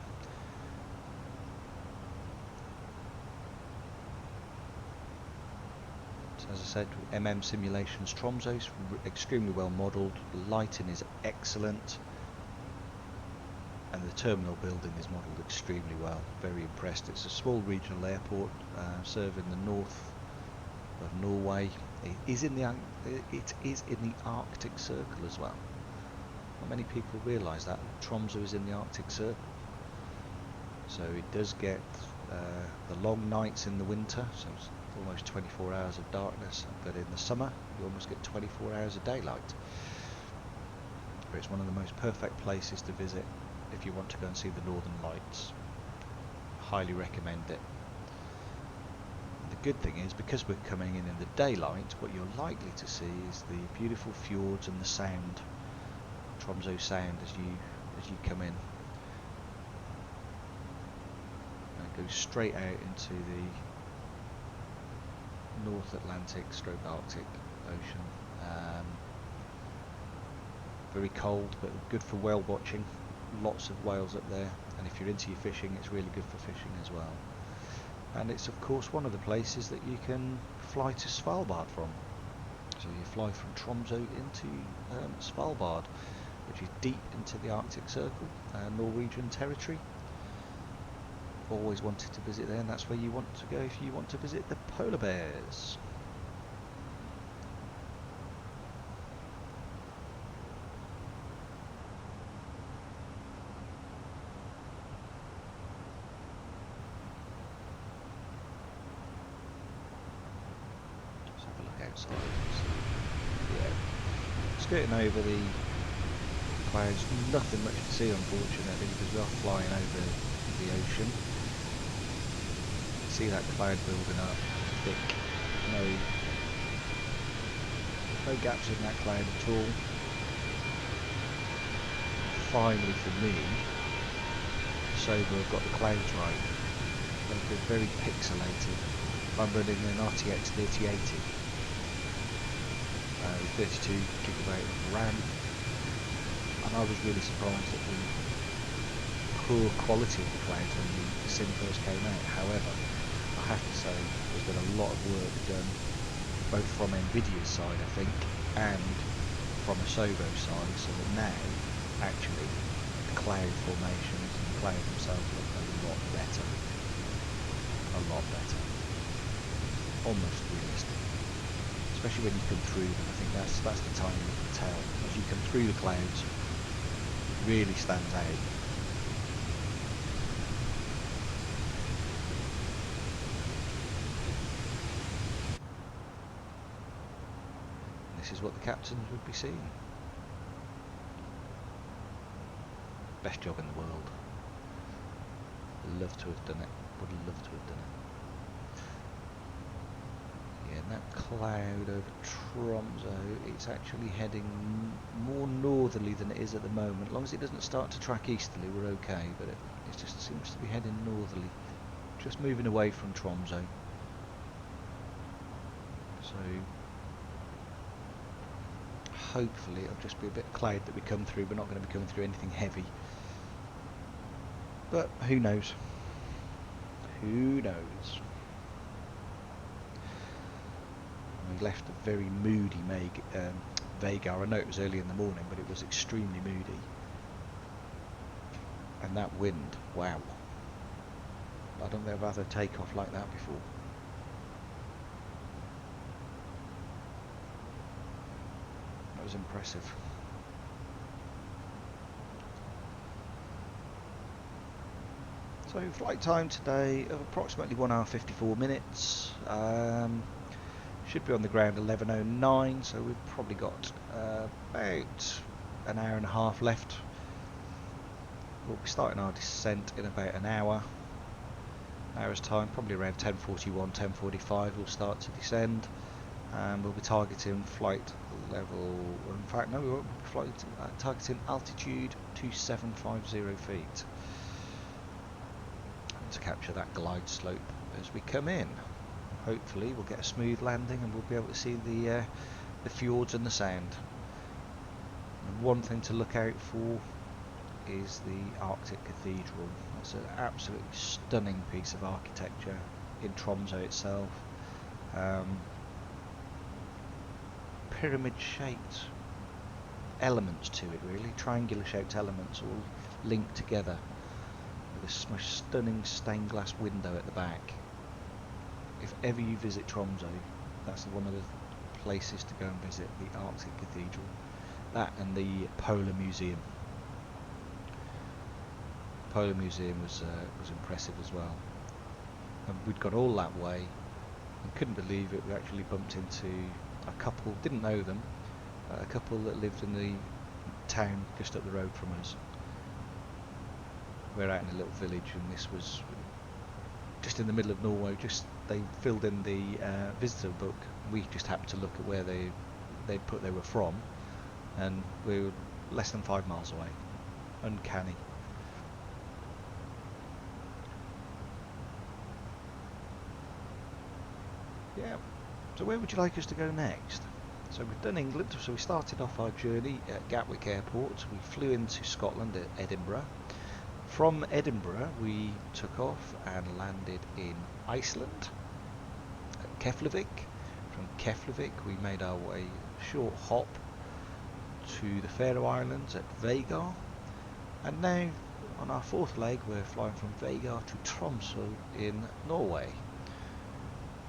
So as I said, simulations Tromso is extremely well modelled. Lighting is excellent. And the terminal building is modelled extremely well. Very impressed. It's a small regional airport serving the north of Norway. It is in the Arctic Circle as well. Not many people realise that Tromso is in the Arctic Circle. So it does get the long nights in the winter, so it's almost 24 hours of darkness. But in the summer, you almost get 24 hours of daylight. But it's one of the most perfect places to visit if you want to go and see the Northern Lights. Highly recommend it. The good thing is, because we're coming in the daylight, what you're likely to see is the beautiful fjords and the sound, Tromso sound, as you come in. And it goes straight out into the North Atlantic / Arctic Ocean. Very cold, but good for whale watching. Lots of whales up there, and if you're into your fishing, it's really good for fishing as well. And it's of course one of the places that you can fly to Svalbard from. So you fly from Tromso into Svalbard, which is deep into the Arctic Circle, Norwegian territory. Always wanted to visit there, and that's where you want to go if you want to visit the polar bears. Let's have a look outside. Yeah, skirting over the clouds, nothing much to see unfortunately because we are flying over the ocean. See that cloud building up, thick, no gaps in that cloud at all. Finally for me, Sober have got the clouds right. They're very pixelated. I'm running an RTX 3080 with 32GB of RAM, and I was really surprised at the poor quality of the clouds when the sim first came out. However, I have to say there's been a lot of work done, both from Nvidia's side I think, and from a Sobo side, so that now actually the cloud formations and the cloud themselves look a lot better. A lot better. Almost realistic. Especially when you come through them. I think that's the time you can tell. As you come through the clouds, it really stands out. This is what the captains would be seeing. Best job in the world. Love to have done it. Would love to have done it. Yeah, and that cloud over Tromso, it's actually heading more northerly than it is at the moment. As long as it doesn't start to track easterly, we're okay, but it just seems to be heading northerly. Just moving away from Tromso. So hopefully it'll just be a bit of cloud that we come through. We're not going to be coming through anything heavy. But who knows? Who knows? We left a very moody Vagar. I know it was early in the morning, but it was extremely moody. And that wind, wow. I don't think I've had a takeoff like that before. That was impressive. So flight time today of approximately 1 hour 54 minutes. Should be on the ground 11:09, so we've probably got about an hour and a half left. We'll be starting our descent in about an hour's time, probably around 10:41, 10:45 we'll start to descend, and we'll be targeting flight level, in fact no, we won't be targeting altitude 2750 feet. To capture that glide slope as we come in. Hopefully we'll get a smooth landing and we'll be able to see the fjords and the sound. And one thing to look out for is the Arctic Cathedral. It's an absolutely stunning piece of architecture in Tromso itself. Pyramid shaped elements to it really, triangular shaped elements all linked together. This most stunning stained glass window at the back. If ever you visit Tromso, that's one of the places to go and visit, the Arctic Cathedral. That and the Polar Museum. Polar Museum was impressive as well. And we'd got all that way and couldn't believe it. We actually bumped into a couple, didn't know them, a couple that lived in the town just up the road from us. We're out in a little village, and this was just in the middle of Norway. They filled in the visitor book. We just happened to look at where they'd put they were from, and we were less than 5 miles away. Uncanny. Yeah. So where would you like us to go next? So we've done England. So we started off our journey at Gatwick Airport. We flew into Scotland at Edinburgh. From Edinburgh we took off and landed in Iceland at Keflavik. From Keflavik we made our way short hop to the Faroe Islands at Vagar, and now on our fourth leg we're flying from Vagar to Tromso in Norway.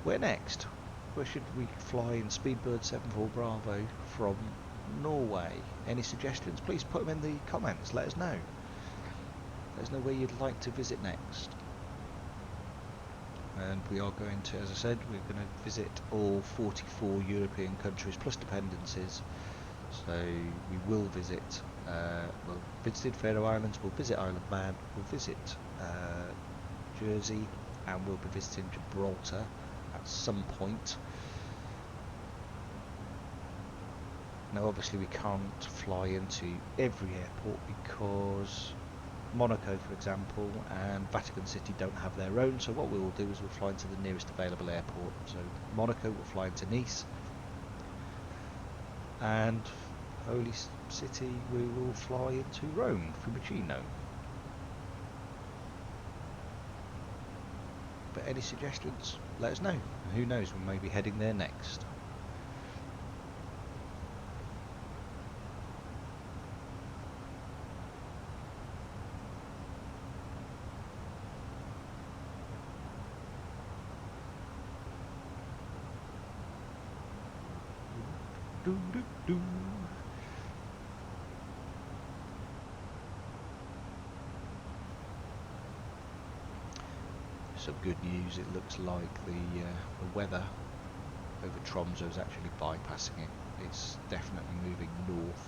Where next? Where should we fly in Speedbird 74 Bravo from Norway? Any suggestions? Please put them in the comments, let us know. Let us know where you'd like to visit next. And we are going to, as I said, we're going to visit all 44 European countries plus dependencies. So we will visit, we'll visited Faroe Islands, we'll visit Isle of Man, we'll visit Jersey, and we'll be visiting Gibraltar at some point. Now obviously we can't fly into every airport because Monaco, for example, and Vatican City don't have their own, so what we will do is we'll fly into the nearest available airport. So Monaco will fly into Nice, and Holy City we will fly into Rome, Fiumicino. But any suggestions, let us know, and who knows, we may be heading there next. Do, do, do. Some good news, it looks like the weather over Tromso is actually bypassing it. It's definitely moving north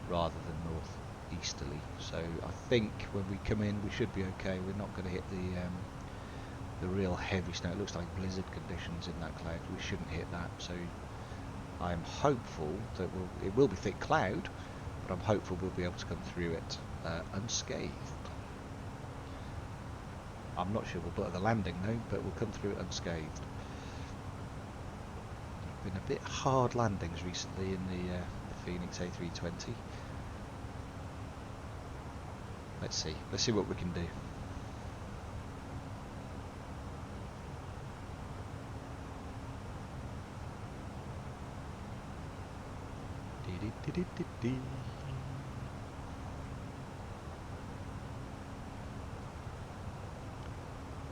rather than north-easterly, so I think when we come in we should be okay. We're not going to hit the real heavy snow. It looks like blizzard conditions in that cloud. We shouldn't hit that, so I'm hopeful that it will be thick cloud, but I'm hopeful we'll be able to come through it unscathed. I'm not sure we'll butter the landing though, but we'll come through it unscathed. Been a bit hard landings recently in the Fenix A320. Let's see what we can do.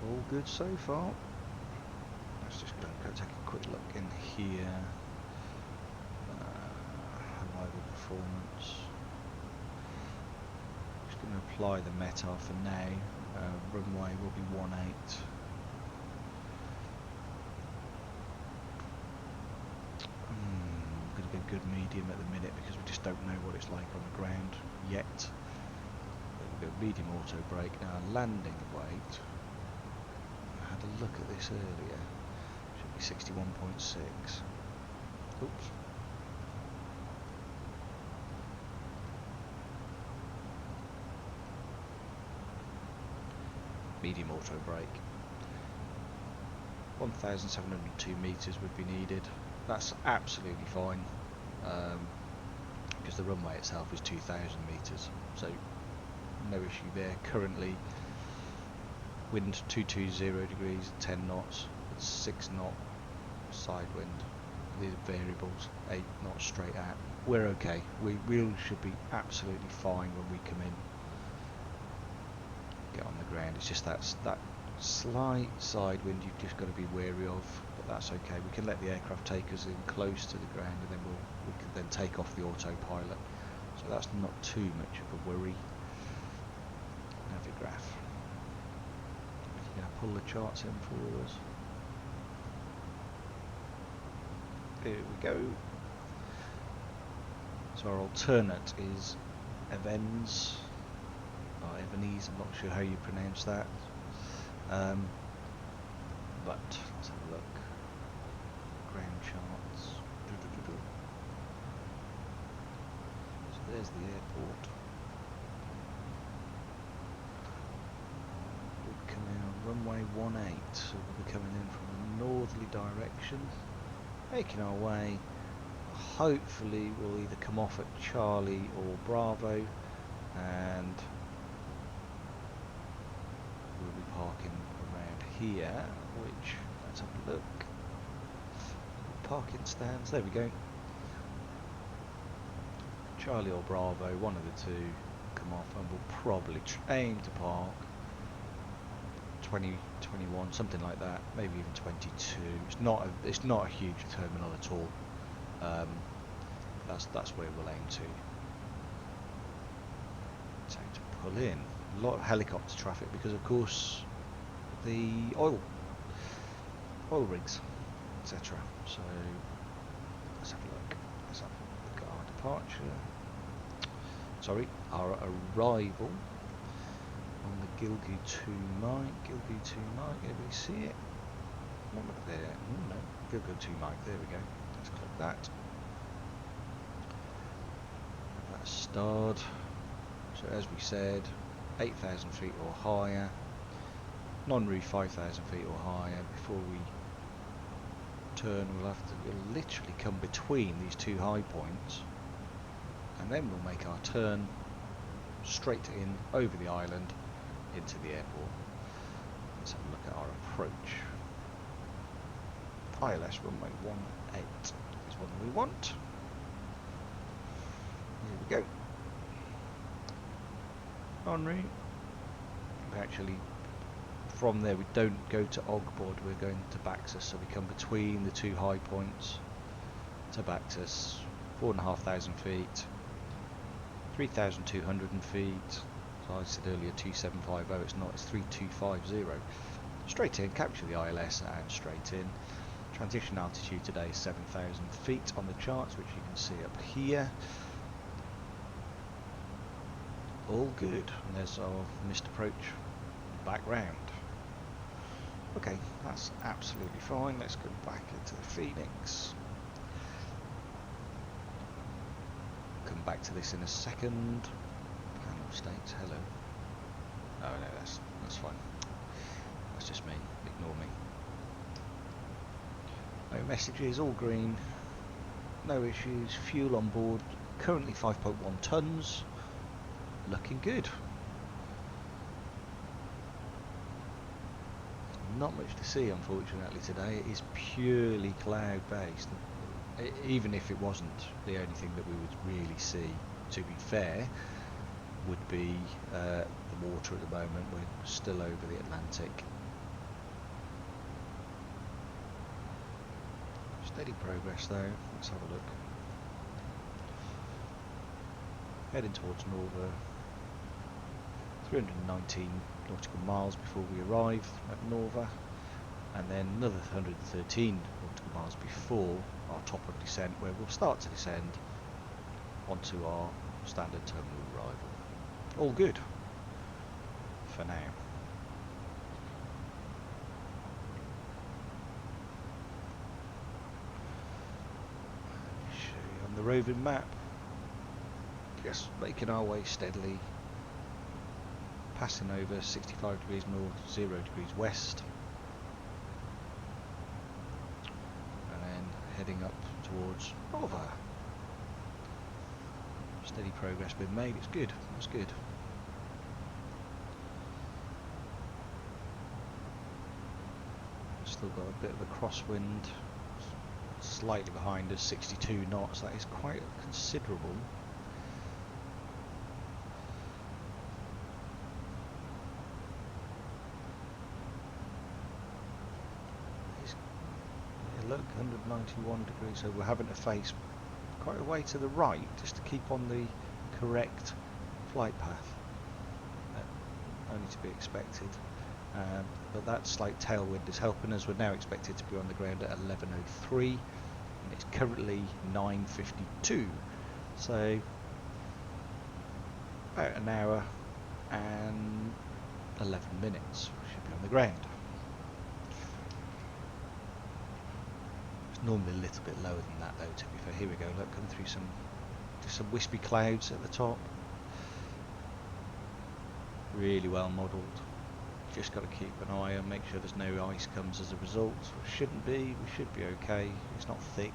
All good so far. Let's just go take a quick look in here. Arrival performance. Just going to apply the Metar for now. Runway will be 18. Going to go good medium at the minute because we just don't know what it's like on the ground yet. We'll go medium auto brake now. Landing weight. I had a look at this earlier. Should be 61.6. Oops. Medium auto brake. 1,702 meters would be needed. That's absolutely fine, because the runway itself is 2,000 meters, so no issue there. Currently, wind 220 degrees, 10 knots, it's 6 knot side wind. These are variables, 8 knots straight out. We're okay. We should be absolutely fine when we come in. Get on the ground. It's just that slight side wind you've just got to be wary of, but that's okay. We can let the aircraft take us in close to the ground, and then we can then take off the autopilot, so that's not too much of a worry. Navigraph. Yeah, pull the charts in for us. Here we go. So our alternate is Evans, or Evanese, I'm not sure how you pronounce that. But let's have a look. Ground charts. So there's the airport. We'll come in on runway 18, so we'll be coming in from a northerly direction, making our way. Hopefully we'll either come off at Charlie or Bravo, and we'll be parking around here, which, let's have a look. Parking stands, there we go. Charlie or Bravo, one of the two, come off, and we'll probably aim to park 20, 21, something like that, maybe even 22. It's not a huge terminal at all. That's where we'll aim to. It's aim to pull in. A lot of helicopter traffic because, of course, the oil rigs, etc. So let's have a look. Let's have a look at our departure. Sorry, our arrival on the Gilgu 2 Mike. Gilgu 2 Mike. Everybody see it? What look there? Oh, no, Gilgu 2 Mike. There we go. Let's click that. That's starred. So as we said, 8,000 feet or higher. Non-roof 5,000 feet or higher. Before we turn, we'll literally come between these two high points, and then we'll make our turn straight in over the island into the airport. Let's have a look at our approach. ILS runway 18 is what we want. Here we go. En route. We actually, from there, we don't go to Ogboard, we're going to Baxus, so we come between the two high points to Baxus, 4,500 feet, 3,200 feet. So I said earlier 2750, it's not, it's 3250. Straight in, capture the ILS and straight in. Transition altitude today is 7,000 feet on the charts, which you can see up here. All good, and there's our missed approach back round. Okay, that's absolutely fine. Let's go back into the Phoenix. Come back to this in a second. Panel states hello. Oh no, that's fine. That's just me. Ignore me. No messages, all green. No issues. Fuel on board. Currently 5.1 tons. Looking good. Not much to see, unfortunately, today. It is purely cloud based. Even if it wasn't, the only thing that we would really see, to be fair, would be the water at the moment. We're still over the Atlantic. Steady progress though. Let's have a look. Heading towards Norva. 319 nautical miles before we arrive at Norva, and then another 113 nautical miles before our top of descent, where we'll start to descend onto our standard terminal arrival. All good for now. Show you on the roving map. Just making our way steadily, passing over 65 degrees north, 0 degrees west, and then heading up towards Norva. Steady progress been made. It's good. That's good. Still got a bit of a crosswind, slightly behind us, 62 knots. That is quite considerable. Look, 191 degrees, so we're having to face quite a way to the right just to keep on the correct flight path. Only to be expected. But that slight tailwind is helping us. We're now expected to be on the ground at 11:03, and it's currently 9:52. So about an hour and 11 minutes we should be on the ground. Normally a little bit lower than that though, to be fair. Here we go, look, coming through some wispy clouds at the top. Really well modelled. Just got to keep an eye on, make sure there's no ice comes as a result. Shouldn't be, we should be okay. It's not thick.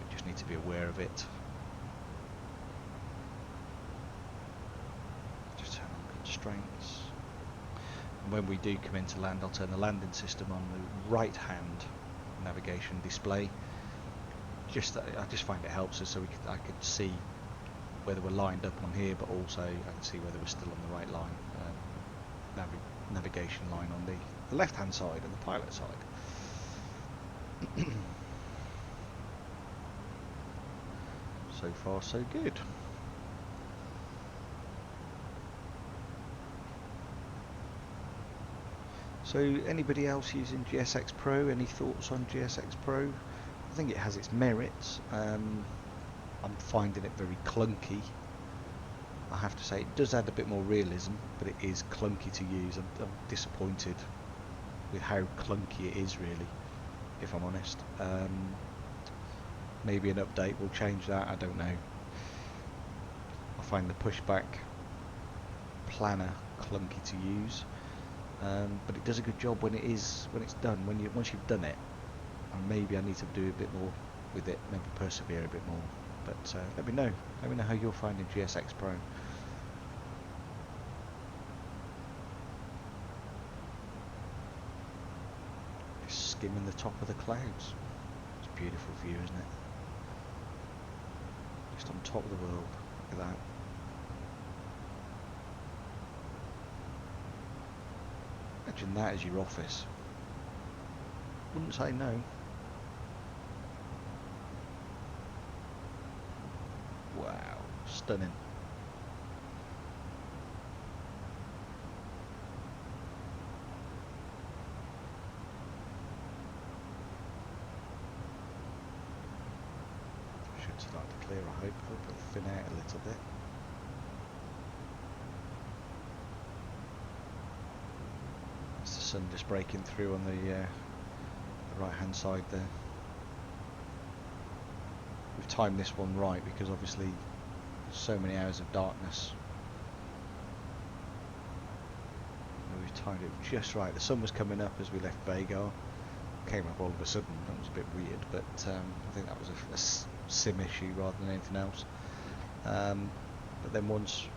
We just need to be aware of it. Just turn on constraints. And when we do come into land, I'll turn the landing system on the right hand navigation display. I just find it helps us so I could see whether we're lined up on here, but also I can see whether we're still on the right line, navigation line on the left hand side and the pilot side. So far so good. So anybody else using GSX Pro, any thoughts on GSX Pro? I think it has its merits. I'm finding it very clunky. I have to say it does add a bit more realism, but it is clunky to use. I'm disappointed with how clunky it is, really, if I'm honest. Maybe an update will change that, I don't know. I find the pushback planner clunky to use, but it does a good job when it's done. Once you've done it, and maybe I need to do a bit more with it, maybe persevere a bit more. But let me know how you're finding GSX Pro. Just skimming the top of the clouds. It's a beautiful view, isn't it? Just on top of the world. Look at that. Imagine that as your office. Wouldn't say no. Wow, stunning. Should start to clear, I hope. Hope it'll thin out a little bit. It's the sun just breaking through on the right hand side there. We've timed this one right because obviously so many hours of darkness. And we've timed it just right. The sun was coming up as we left Vagar. Came up all of a sudden. That was a bit weird, but I think that was a sim issue rather than anything else. But then once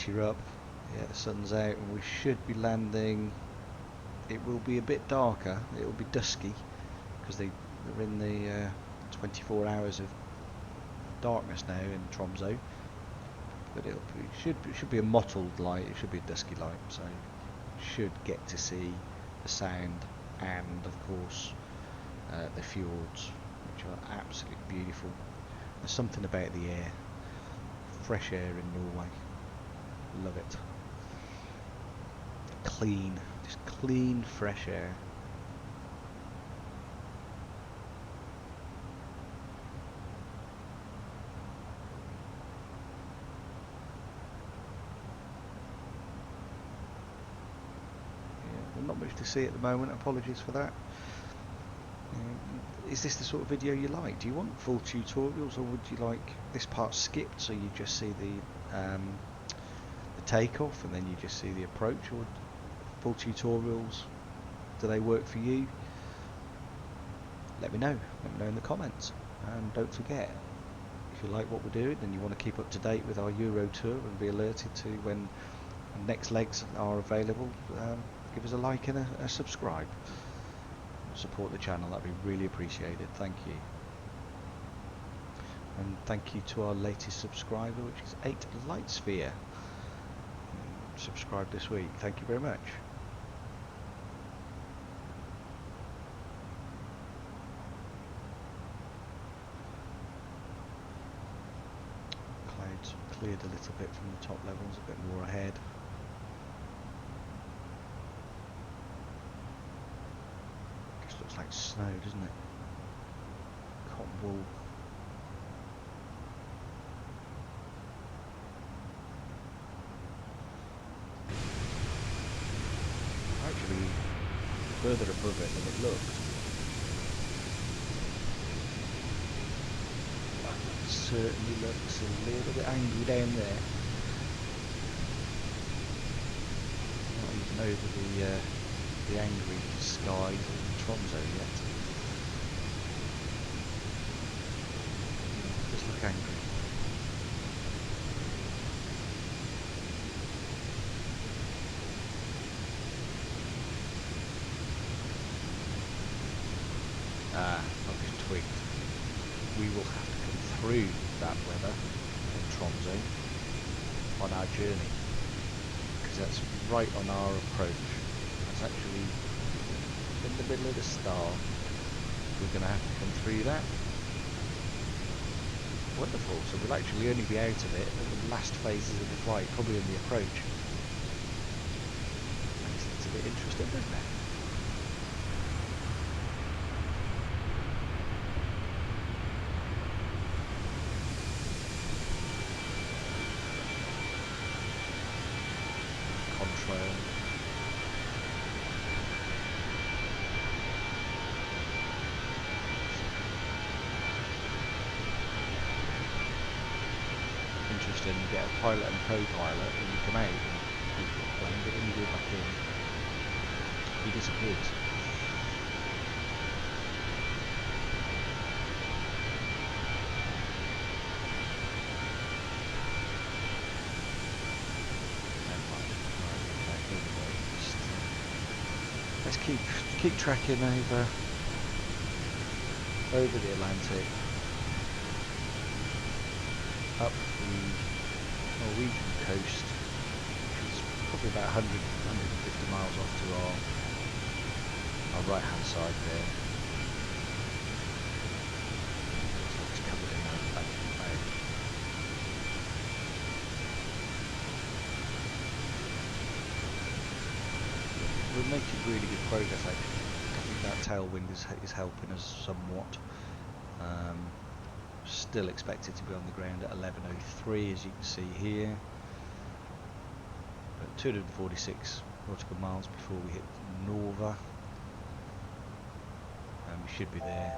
you're up, yeah, the sun's out, and we should be landing. It will be a bit darker. It will be dusky because they're in the 24 hours of darkness now in Tromso, but it should be a mottled light. It should be a dusky light, so should get to see the sound and of course the fjords, which are absolutely beautiful. There's something about the air, fresh air in Norway. Love it. Clean, just clean, fresh air. Not much to see at the moment, apologies for that. Is this the sort of video you like? Do you want full tutorials, or would you like this part skipped so you just see the takeoff and then you just see the approach, or full tutorials? Do they work for you? Let me know in the comments. And don't forget, if you like what we're doing and you want to keep up to date with our Euro tour and be alerted to when next legs are available, give us a like and a subscribe. Support the channel, that'd be really appreciated. Thank you. And thank you to our latest subscriber, which is 8 Lightsphere. Subscribe this week. Thank you very much. Clouds cleared a little bit from the top levels, a bit more ahead. Looks like snow, doesn't it? Cotton wool. Actually, further above it than it looked. That certainly looks a little bit angry down there. Not even over the angry skies of Tromso yet. Just look angry. Ah, I've just tweaked. bad weather in Tromso on our journey, because that's right on our approach. That's actually in the middle of the star. We're going to have to come through that. Wonderful. So we'll actually only be out of it at the last phases of the flight, probably in the approach. Makes it a bit interesting, doesn't it? Contrail. Interesting, you get a pilot and co-pilot and you come out and you get the plane, but when you go back in, he disappears. Let's keep tracking over the Atlantic, up the Norwegian coast, which is probably about 150 miles off to our right hand side there. So it's covered in that cloud. We're making really good progress actually. I think that tailwind is helping us somewhat. Still expected to be on the ground at 11:03, as you can see here. But 246 nautical miles before we hit Norva, and we should be there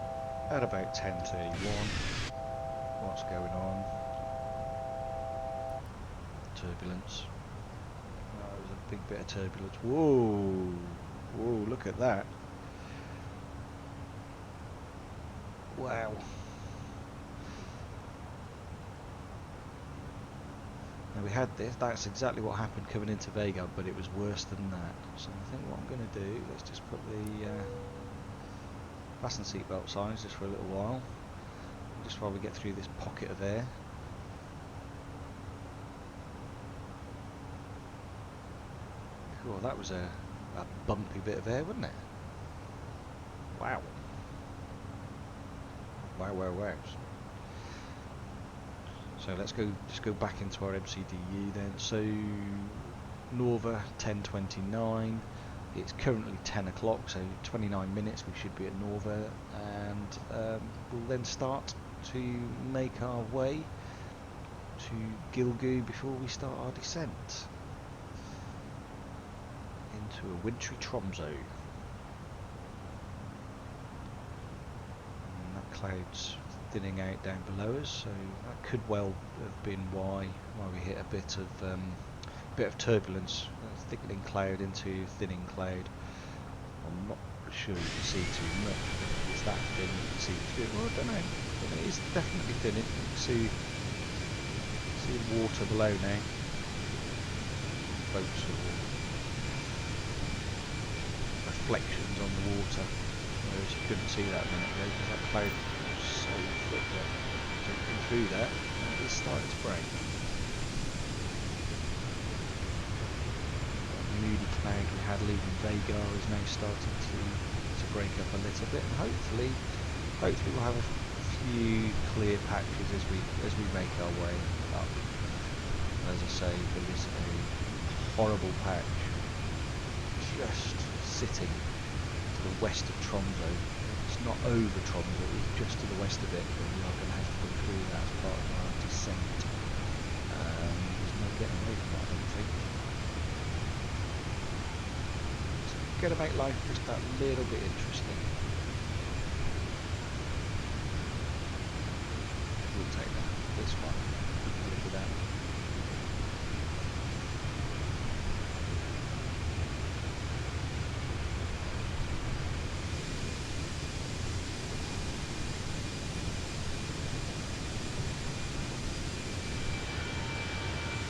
at about 10:31. What's going on? Turbulence. Oh, there's a big bit of turbulence. Whoa! Whoa! Look at that! Wow! Now we had this, that's exactly what happened coming into Vagar, but it was worse than that. So I think what I'm going to do, let's just put the fasten seatbelt signs just for a little while, just while we get through this pocket of air. Cool, that was a bumpy bit of air, wasn't it? Wow. Wow, wow, wow. So let's just go back into our MCDU then. So Norva 10:29. It's currently 10 o'clock, so 29 minutes we should be at Norva, and we'll then start to make our way to Gilgu before we start our descent into a wintry Tromso. And that cloud's thinning out down below us, so that could well have been why we hit a bit of turbulence, thickening cloud into thinning cloud. I'm not sure you can see too much, but if it's that thin you can see through it. Well, I don't know, but it is definitely thinning. You can see water below now, boats or reflections on the water, whereas you couldn't see that a minute ago because that cloud was so thick that looking through that, and it's starting to break. The moody cloud we had leaving Vagar is now starting to break up a little bit, and hopefully we'll have a few clear patches as we make our way up. As I say, there is a horrible patch just sitting to the west of Tromso. It's not over Tromso, it's just to the west of it, but we are going to have to come through that as part of our descent. There's no getting away from that, I don't think. It's going to make life just that little bit interesting. We'll take that. This one. Look at that.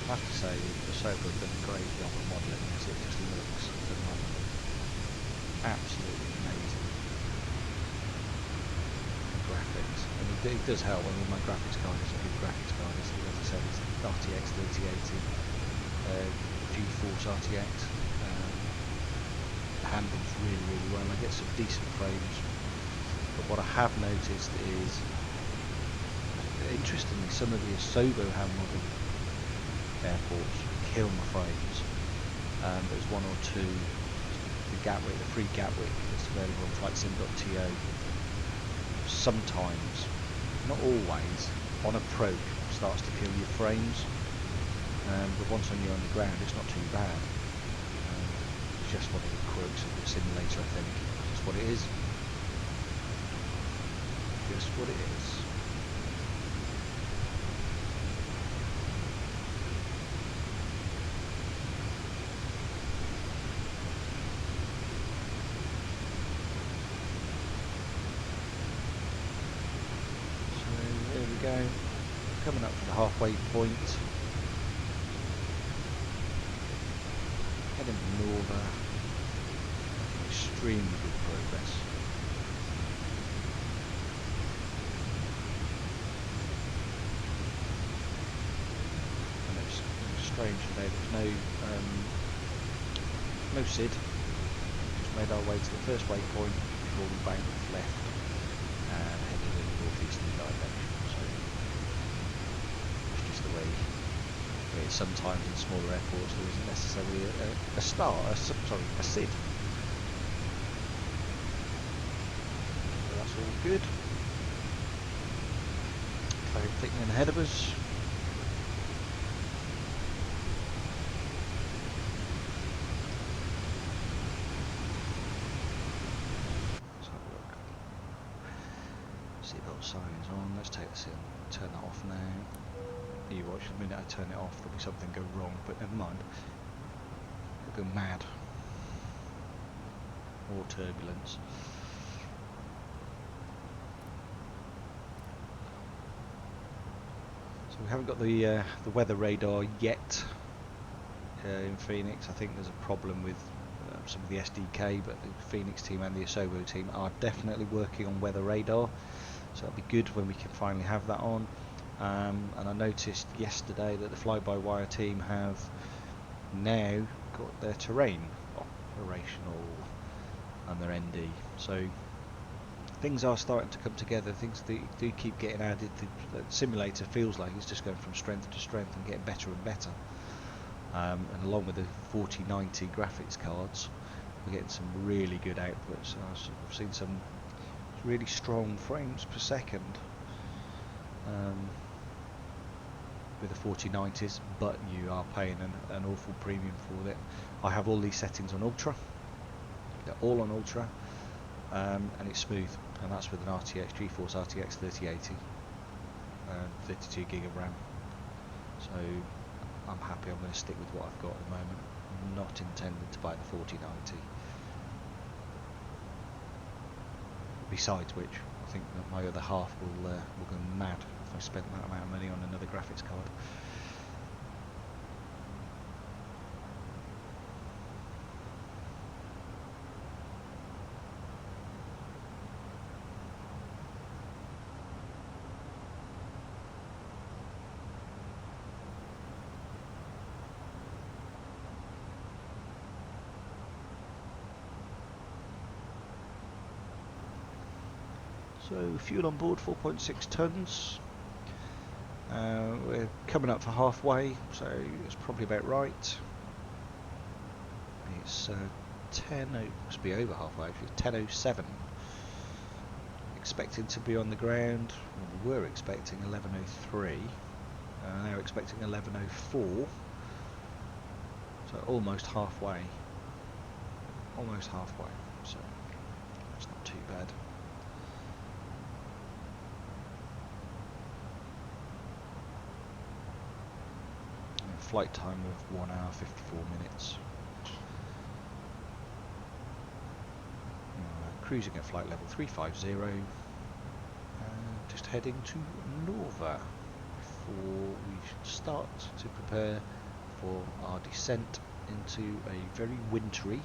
I have to say, the Sober have done a great job of modelling this. It just looks phenomenal. Absolutely amazing. The graphics. And you it does help. I mean, my graphics card is a good graphics card. As I said, it's RTX 3080, GeForce RTX. It handles really well. I get some decent frames. But what I have noticed is, interestingly, some of the Asobo hand model airports kill my frames. There's one or two, the free Gatwick that's available on flightsim.to. Sometimes, not always, on approach starts to kill your frames, but once when you're on the ground it's not too bad. It's just one of the quirks of the simulator, I think. Just what it is. Just what it is. Go. Coming up to the halfway point, heading north, extremely good progress. And it's strange today, there's no SID, just made our way to the first waypoint before we bank left and headed in the northeasterly direction. Sometimes in smaller airports there isn't necessarily a SID. So that's all good. Cloud thickening ahead of us. Let's have a look. Seatbelt signs on. Let's take this in. Turn that off now. You watch the minute I turn it off, there'll be something go wrong, but never mind. It'll go mad. More turbulence. So we haven't got the weather radar yet in Phoenix. I think there's a problem with some of the SDK, but the Phoenix team and the Asobo team are definitely working on weather radar. So that'll be good when we can finally have that on. And I noticed yesterday that the fly-by-wire team have now got their terrain operational and their ND. So things are starting to come together. Things do keep getting added. The simulator feels like it's just going from strength to strength and getting better and better. And along with the 4090 graphics cards, we're getting some really good outputs. I've seen some really strong frames per second. With the 4090s, but you are paying an awful premium for it. I have all these settings on ultra. They're all on ultra, and it's smooth, and that's with an GeForce RTX 3080 and 32 gig of RAM. So I'm happy. I'm going to stick with what I've got at the moment. I'm not intending to buy the 4090. Besides which, I think that my other half will go mad if I spent that amount of money on another graphics card. So fuel on board 4.6 tons. We're coming up for halfway, so it's probably about right. It's 10, must be over halfway actually, 10:07. Expecting to be on the ground, well, we were expecting 11:03, now expecting 11:04, so almost halfway. Almost halfway, so that's not too bad. Flight time of 1 hour 54 minutes. Cruising at flight level 350, just heading to Norva before we start to prepare for our descent into a very wintry,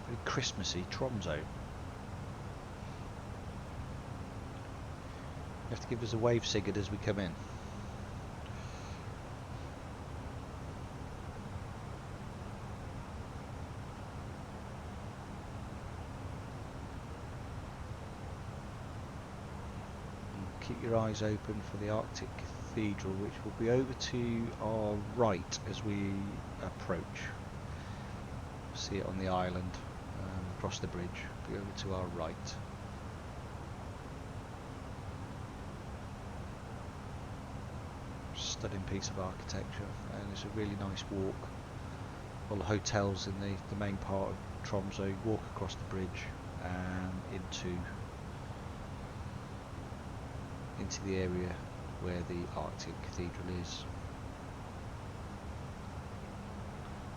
very Christmassy Tromso. You have to give us a wave sigurd as we come in. Keep your eyes open for the Arctic Cathedral, which will be over to our right as we approach. See it on the island, across the bridge, be over to our right. Stunning piece of architecture, and it's a really nice walk. All the hotels in the main part of Tromso. You walk across the bridge and into the area where the Arctic Cathedral is.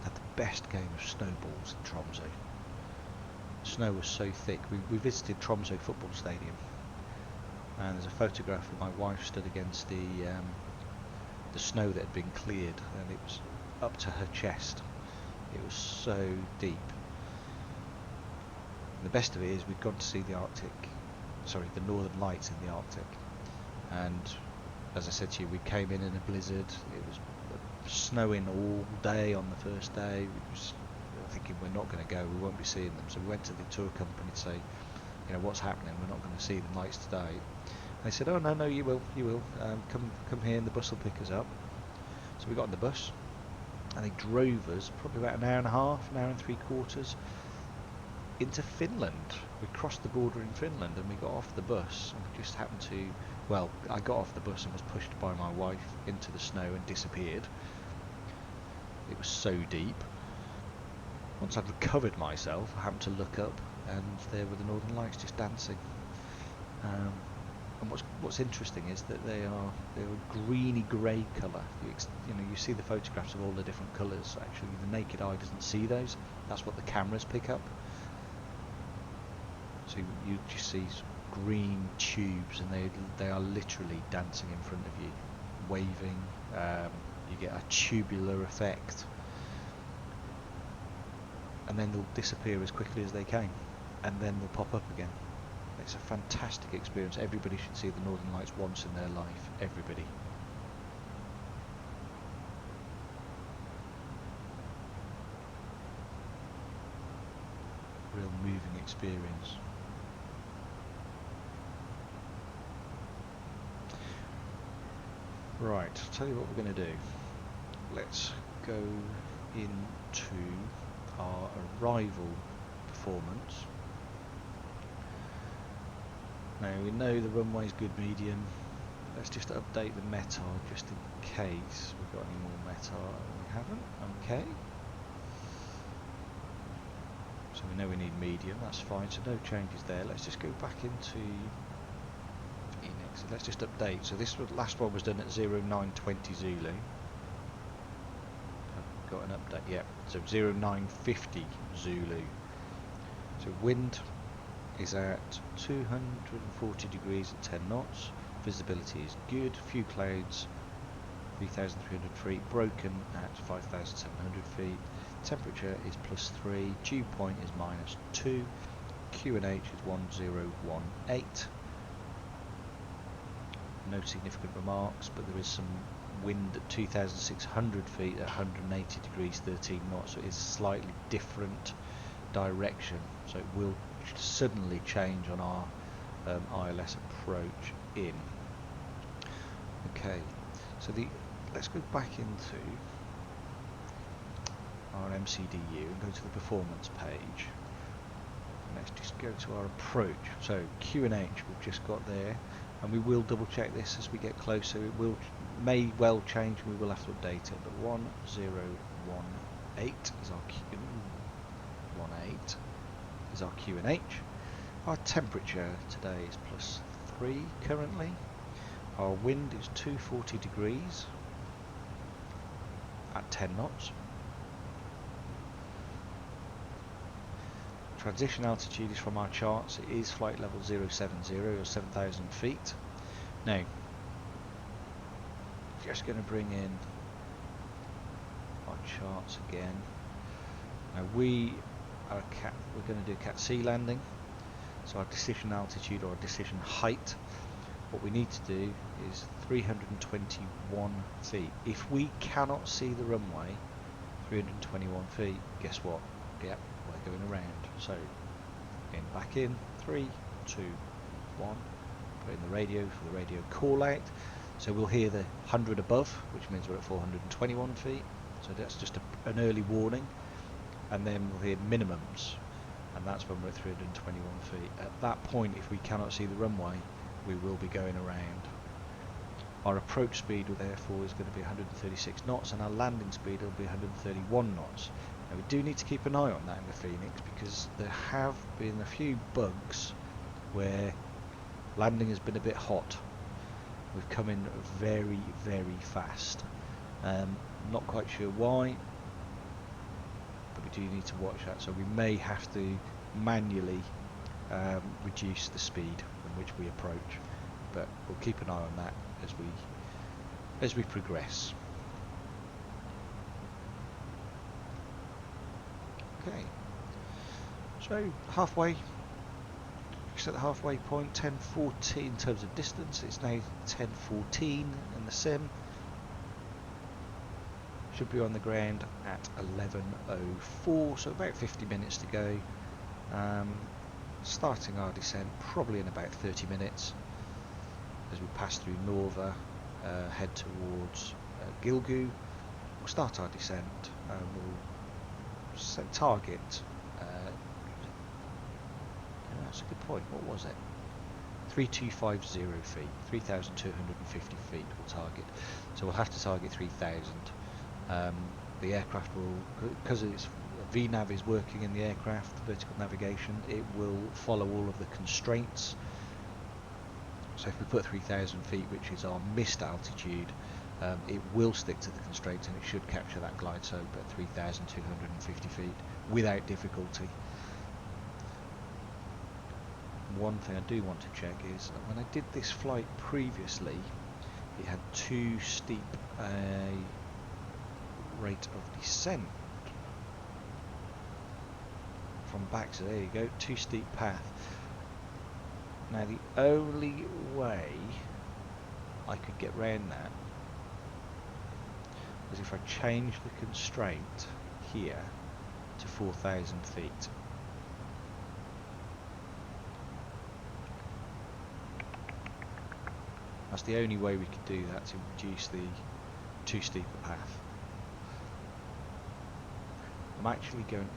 Had the best game of snowballs in Tromso. The snow was so thick. We visited Tromso football stadium, and there's a photograph of my wife stood against the snow that had been cleared, and it was up to her chest. It was so deep. And the best of it is we'd gone to see the Northern Lights in the Arctic, and as I said to you, we came in a blizzard. It was snowing all day on the first day. We was thinking we're not going to go, we won't be seeing them. So we went to the tour company to say, you know, what's happening? We're not going to see the lights today. And they said, oh no, you will. Come here and the bus will pick us up. So we got on the bus and they drove us probably about an hour and a half, an hour and 3/4 into Finland. We crossed the border in Finland and we got off the bus and we just happened to, well, I got off the bus and was pushed by my wife into the snow and disappeared. It was so deep. Once I'd recovered myself, I happened to look up and there were the Northern Lights just dancing. And what's interesting is that they're a greeny grey colour. You see the photographs of all the different colours. Actually, the naked eye doesn't see those. That's what the cameras pick up. So you just see green tubes, and they are literally dancing in front of you, waving. You get a tubular effect, and then they'll disappear as quickly as they came, and then they'll pop up again. It's a fantastic experience. Everybody should see the Northern Lights once in their life. Everybody. Real moving experience. Right, I'll tell you what we're going to do. Let's go into our arrival performance. Now we know the runway's good medium. Let's just update the Metar just in case we've got any more Metar. We haven't. Okay. So we know we need medium. That's fine. So no changes there. Let's just go back into Phoenix. Let's just update. So this last one was done at 0920 Zulu. I've got an update. Yeah. So 0950 Zulu. So wind is at 240 degrees at 10 knots. Visibility is good. Few clouds, 3,300 feet. Broken at 5,700 feet. Temperature is +3. Dew point is -2. QNH is 1018. No significant remarks, but there is some wind at 2,600 feet at 180 degrees 13 knots. So it is a slightly different direction. So it will suddenly change on our ILS approach in. Okay, so let's go back into our MCDU and go to the performance page. And let's just go to our approach. So QNH we've just got there, and we will double check this as we get closer. It may well change, and we will have to update it. But 1018 is our is our QNH. Our temperature today is +3 currently. Our wind is 240 degrees at 10 knots. Transition altitude is from our charts. It is flight level 070 or 7,000 feet. Now, just going to bring in our charts again. Now we're going to do Cat C landing. So our decision altitude or decision height what we need to do is 321 feet. If we cannot see the runway 321 feet, guess what? Yep, we're going around. So back in 3, 2, 1. Put in the radio for the radio call out. So we'll hear the 100 above, which means we're at 421 feet. So that's just an early warning. And then we'll hear minimums, and that's when we're at 321 feet. At that point, if we cannot see the runway, we will be going around. Our approach speed therefore is going to be 136 knots, and our landing speed will be 131 knots. Now we do need to keep an eye on that in the Phoenix, because there have been a few bugs where landing has been a bit hot. We've come in very, very fast. Not quite sure why, but we do need to watch that. So we may have to manually reduce the speed in which we approach, but we'll keep an eye on that as we progress. Okay, so halfway. At the halfway point, 10:40 in terms of distance. It's now 10:14 in the sim. Should be on the ground at 11:04, so about 50 minutes to go. Starting our descent probably in about 30 minutes as we pass through Norva, head towards Gilgu. We'll start our descent and we'll set target. That's a good point. What was it? 3250 feet, 3,250 feet we'll target. So we'll have to target 3,000. The aircraft will, because its VNAV is working in the aircraft, vertical navigation, it will follow all of the constraints. So if we put 3,000 feet, which is our missed altitude, it will stick to the constraints and it should capture that glide slope at 3,250 feet without difficulty. One thing I do want to check is that when I did this flight previously, it had too steep a rate of descent from back, so there you go, too steep path. Now the only way I could get round that was if I changed the constraint here to 4,000 feet. That's the only way we could do that, to reduce the too steep a path. I'm actually going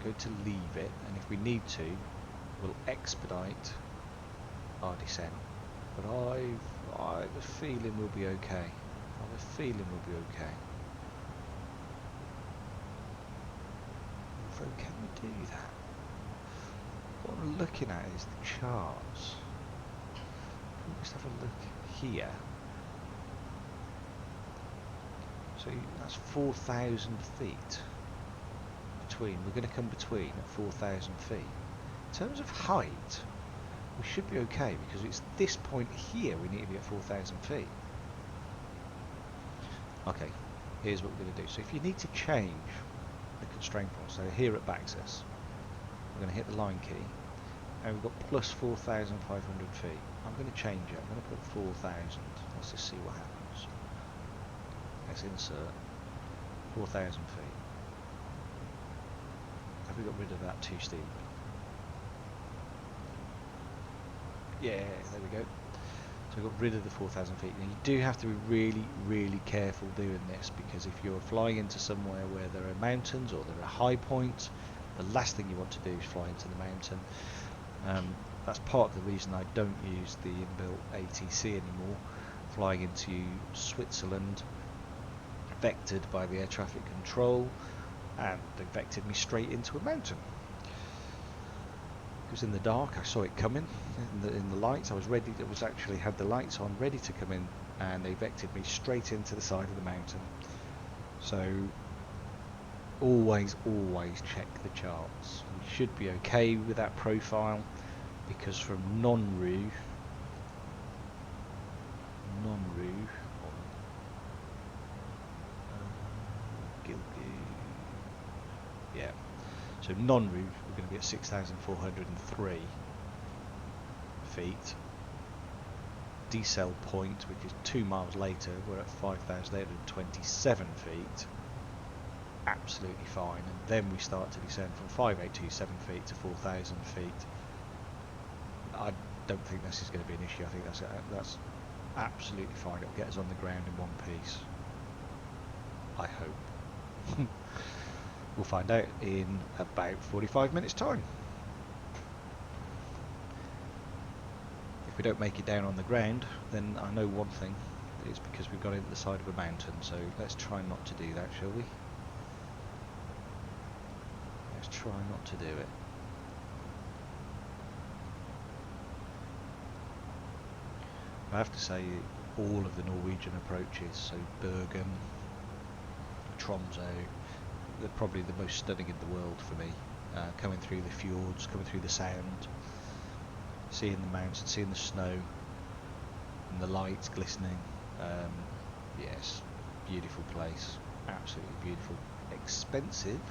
to leave it, and if we need to, we'll expedite our descent. But I have a feeling we'll be okay. I have a feeling we'll be okay. Although, can we do that? What I'm looking at is the charts. Let's have a look here. So that's 4,000 feet between. We're going to come between at 4,000 feet. In terms of height, we should be okay, because it's this point here we need to be at 4,000 feet. Okay, here's what we're going to do. So if you need to change the constraint point, so here at Baxis, we're going to hit the line key, and we've got plus 4,500 feet. I'm going to change it. I'm going to put 4,000. Let's just see what happens. Let's insert 4,000 feet. Have we got rid of that too steep? Yeah, there we go. So we got rid of the 4,000 feet. Now you do have to be really, really careful doing this, because if you're flying into somewhere where there are mountains or there are high points, the last thing you want to do is fly into the mountain. That's part of the reason I don't use the inbuilt ATC anymore. Flying into Switzerland, vectored by the air traffic control, and they vectored me straight into a mountain. It was in the dark, I saw it coming in the lights. I was ready, it was actually had the lights on, ready to come in, and they vectored me straight into the side of the mountain. So always check the charts. We should be okay with that profile, because from non-RU, yeah, so non-RU we're going to be at 6,403 feet, decel point, which is 2 miles later, we're at 5,827 feet. Absolutely fine. And then we start to descend from 5,827 feet to 4,000 feet. I don't think this is going to be an issue. I think that's absolutely fine. It'll get us on the ground in one piece. I hope. We'll find out in about 45 minutes time. If we don't make it down on the ground, then I know one thing. It's because we've got into the side of a mountain, so let's try not to do that, shall we? Let's try not to do it. I have to say, all of the Norwegian approaches, so Bergen, Tromso, they're probably the most stunning in the world for me. Coming through the fjords, coming through the sound, seeing the mountains, seeing the snow, and the lights glistening. Yes, beautiful place, absolutely beautiful. Expensive.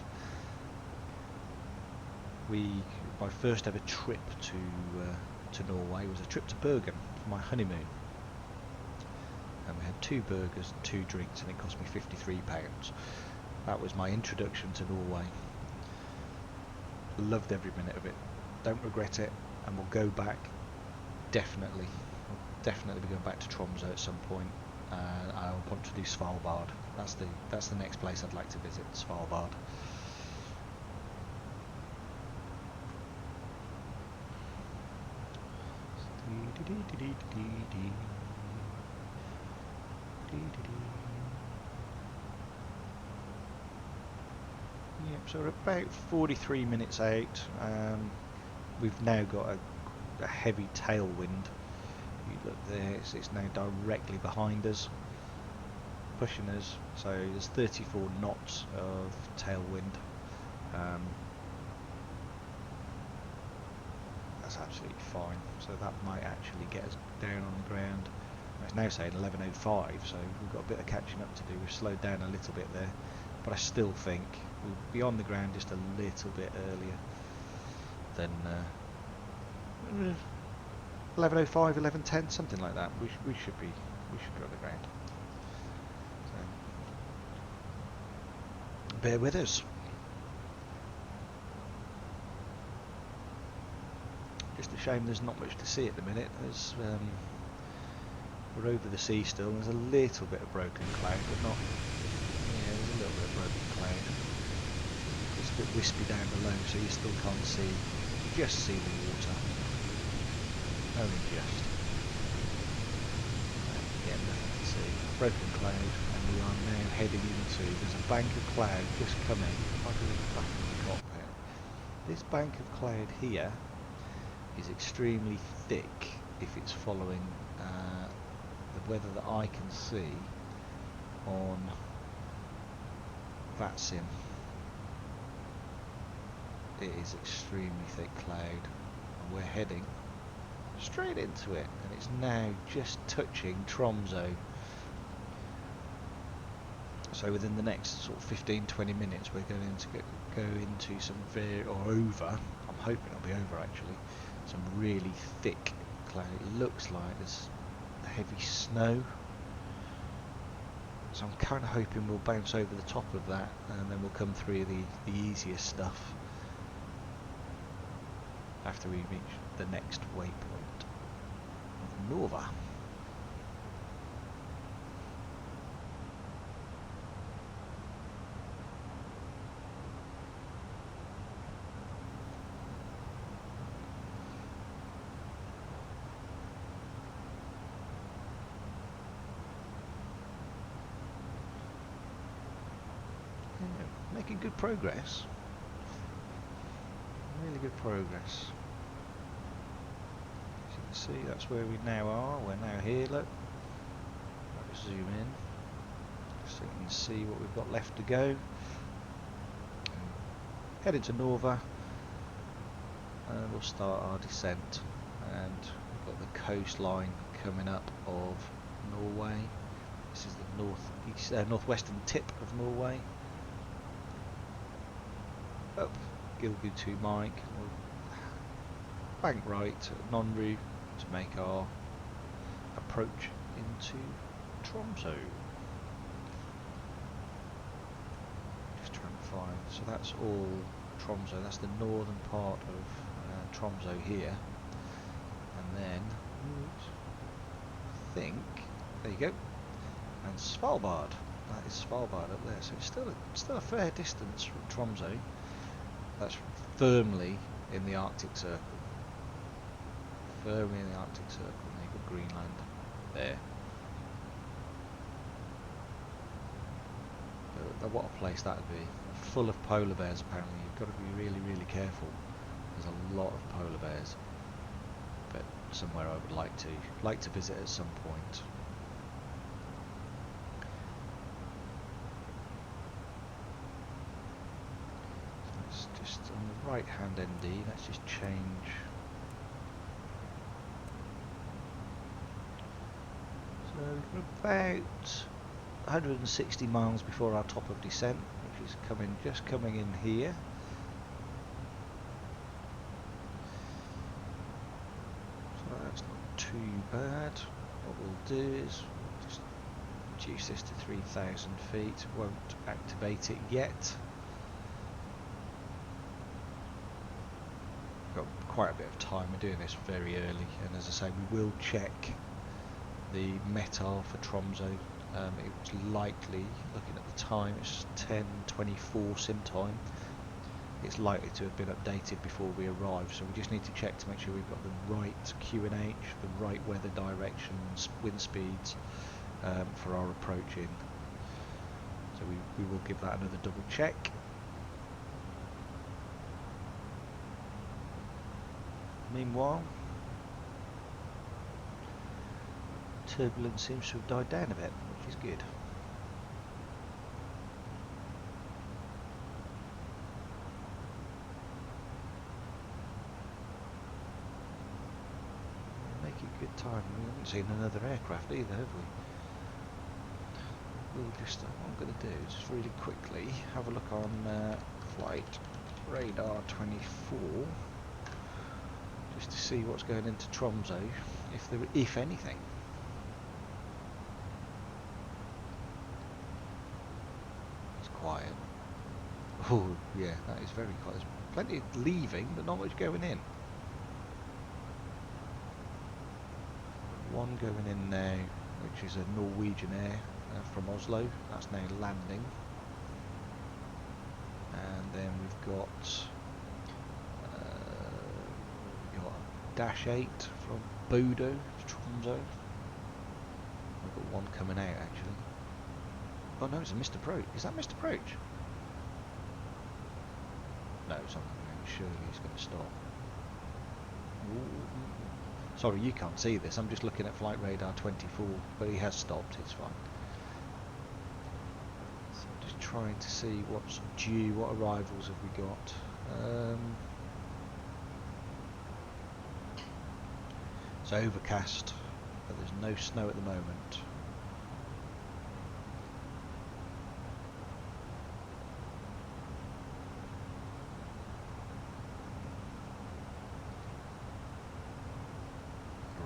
My first ever trip to Norway was a trip to Bergen for my honeymoon, and we had 2 burgers and 2 drinks, and it cost me £53. That was my introduction to Norway. Loved every minute of it. Don't regret it, and we'll go back. Definitely, we'll definitely be going back to Tromso at some point. I want to do Svalbard. That's the next place I'd like to visit. Svalbard. Yep, so we're about 43 minutes out. We've now got a heavy tailwind. You look there, it's now directly behind us, pushing us. So there's 34 knots of tailwind. That's absolutely fine. So that might actually get us down on the ground. It's now saying 11:05, so we've got a bit of catching up to do. We've slowed down a little bit there, but I still think we'll be on the ground just a little bit earlier than 11:05, 11:10, something like that. We should be on the ground. So bear with us. Just a shame there's not much to see at the minute. We're over the sea still. There's a little bit of broken cloud, but not. Yeah, there's a little bit of broken cloud. It's a bit wispy down below, so you still can't see. You just see the water. Only just. Yeah, nothing to see. Broken cloud, and we are now heading into. There's a bank of cloud just coming. If I go back in the cockpit, this bank of cloud here is extremely thick if it's following the weather that I can see on VATSIM. It is extremely thick cloud, and we're heading straight into it, and it's now just touching Tromso. So within the next sort of 15-20 minutes we're going to go into some I'm hoping it'll be over actually, some really thick cloud. It looks like there's heavy snow, so I'm kind of hoping we'll bounce over the top of that, and then we'll come through the easier stuff after we reach the next waypoint of Nova. Making good progress. Really good progress. As you can see, that's where we now are. We're now here, look. Let's zoom in so you can see what we've got left to go. Heading to Norva, and we'll start our descent. And we've got the coastline coming up of Norway. This is the northwestern tip of Norway. Up Gilgu to Mike, we'll bank right at non-route to make our approach into Tromso. Just trying to find, so that's all Tromso, that's the northern part of Tromso here, and then I think, there you go, and Svalbard, that is Svalbard up there, so it's still a fair distance from Tromso. That's firmly in the Arctic Circle. Firmly in the Arctic Circle. And you've got Greenland there. But what a place that would be. Full of polar bears apparently. You've got to be really, really careful. There's a lot of polar bears. But somewhere I would like to visit at some point. On the right hand ND, let's just change. So we're about 160 miles before our top of descent, which is just coming in here. So that's not too bad. What we'll do is just reduce this to 3,000 feet. Won't activate it yet. Got quite a bit of time. We're doing this very early, and as I say, we will check the Metar for Tromso. It was likely, looking at the time, it's 10:24 sim time. It's likely to have been updated before we arrive, so we just need to check to make sure we've got the right QNH, the right weather directions, wind speeds for our approach in. So we will give that another double check. Meanwhile, turbulence seems to have died down a bit, which is good. Make it good time. We haven't seen another aircraft either, have we? We'll just, what I'm going to do is just really quickly have a look on flight radar 24. Just to see what's going into Tromso, if anything. It's quiet. Oh yeah, that is very quiet. There's plenty leaving, but not much going in. One going in now, which is a Norwegian Air from Oslo. That's now landing. And then we've got Dash 8 from Bodo to Tromso. We've got one coming out actually. Oh no, it's a missed approach. Is that missed approach? No, it's not coming out. Surely he's going to stop. Ooh. Sorry, you can't see this. I'm just looking at flight radar 24, but he has stopped. It's fine. So I'm just trying to see what's due. What arrivals have we got? It's overcast, but there's no snow at the moment.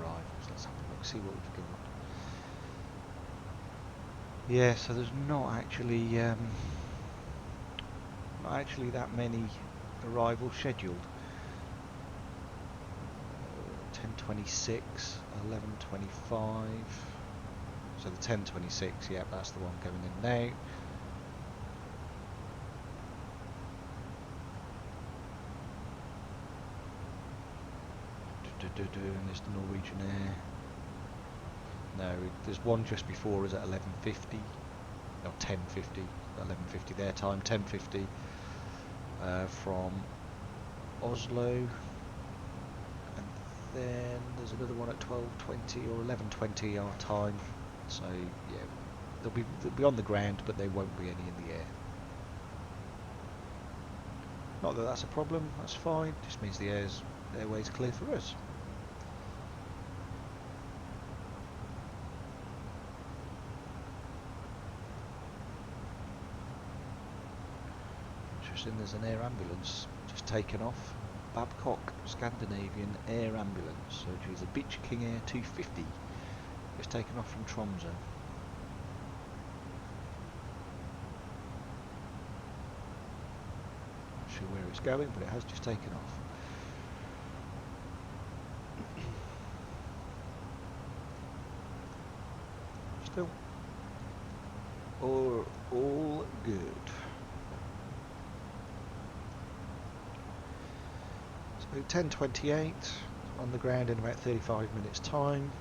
Arrivals, let's have a look, see what we've got. Yeah, so there's not actually that many arrivals scheduled. 10:26, 11:25. So the 10:26, yeah, that's the one coming in now. And there's the Norwegian Air. No, there's one just before us at 11:50, or 10:50, 11:50 their time, 10:50 from Oslo. Then there's another one at 12:20 or 11:20 our time. So yeah, they'll be on the ground, but there won't be any in the air. Not that that's a problem. That's fine. Just means the airway's clear for us. Interesting. There's an air ambulance just taken off. Babcock Scandinavian Air Ambulance, so she's a Beach King Air 250 It's taken off from Tromso. Not sure where it's going, but it has just taken off. Still all good. So 10:28 on the ground in about 35 minutes time.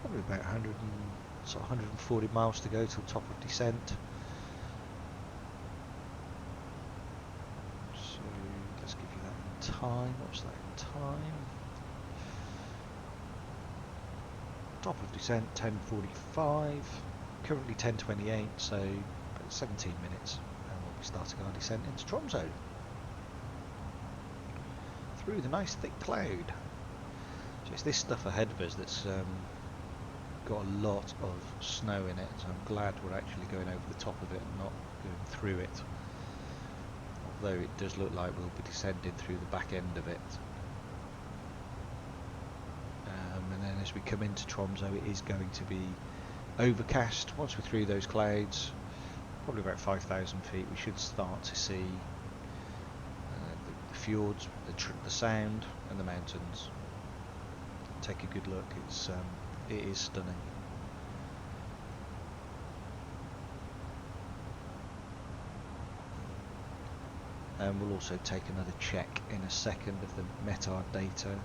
Probably about 140 miles to go till top of descent. So let's give you that in time. What's that in time? Top of descent 10:45. Currently 10:28, so about 17 minutes, and we'll be starting our descent into Tromso through the nice thick cloud. So it's this stuff ahead of us that's got a lot of snow in it, so I'm glad we're actually going over the top of it and not going through it, although it does look like we'll be descending through the back end of it. And then as we come into Tromso, it is going to be overcast. Once we're through those clouds, probably about 5,000 feet, we should start to see the fjords, the sound, and the mountains. Take a good look. It is stunning. And we'll also take another check in a second of the Metar data,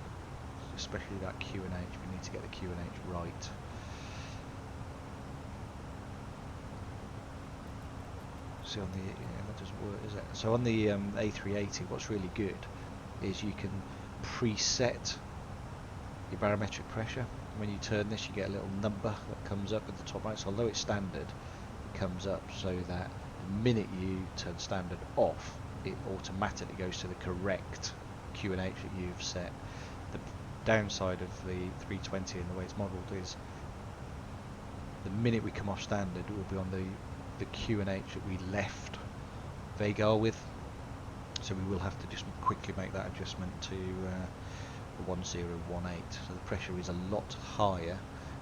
especially that QNH. We need to get the QNH right. See on the that doesn't work, is it? So on the A380, what's really good is you can preset your barometric pressure. When you turn this, you get a little number that comes up at the top right. So although it's standard, it comes up so that the minute you turn standard off, it automatically goes to the correct QNH that you've set. The downside of the 320 and the way it's modelled is the minute we come off standard, we'll be on the QNH that we left Vagar with. So we will have to just quickly make that adjustment to 1018. So the pressure is a lot higher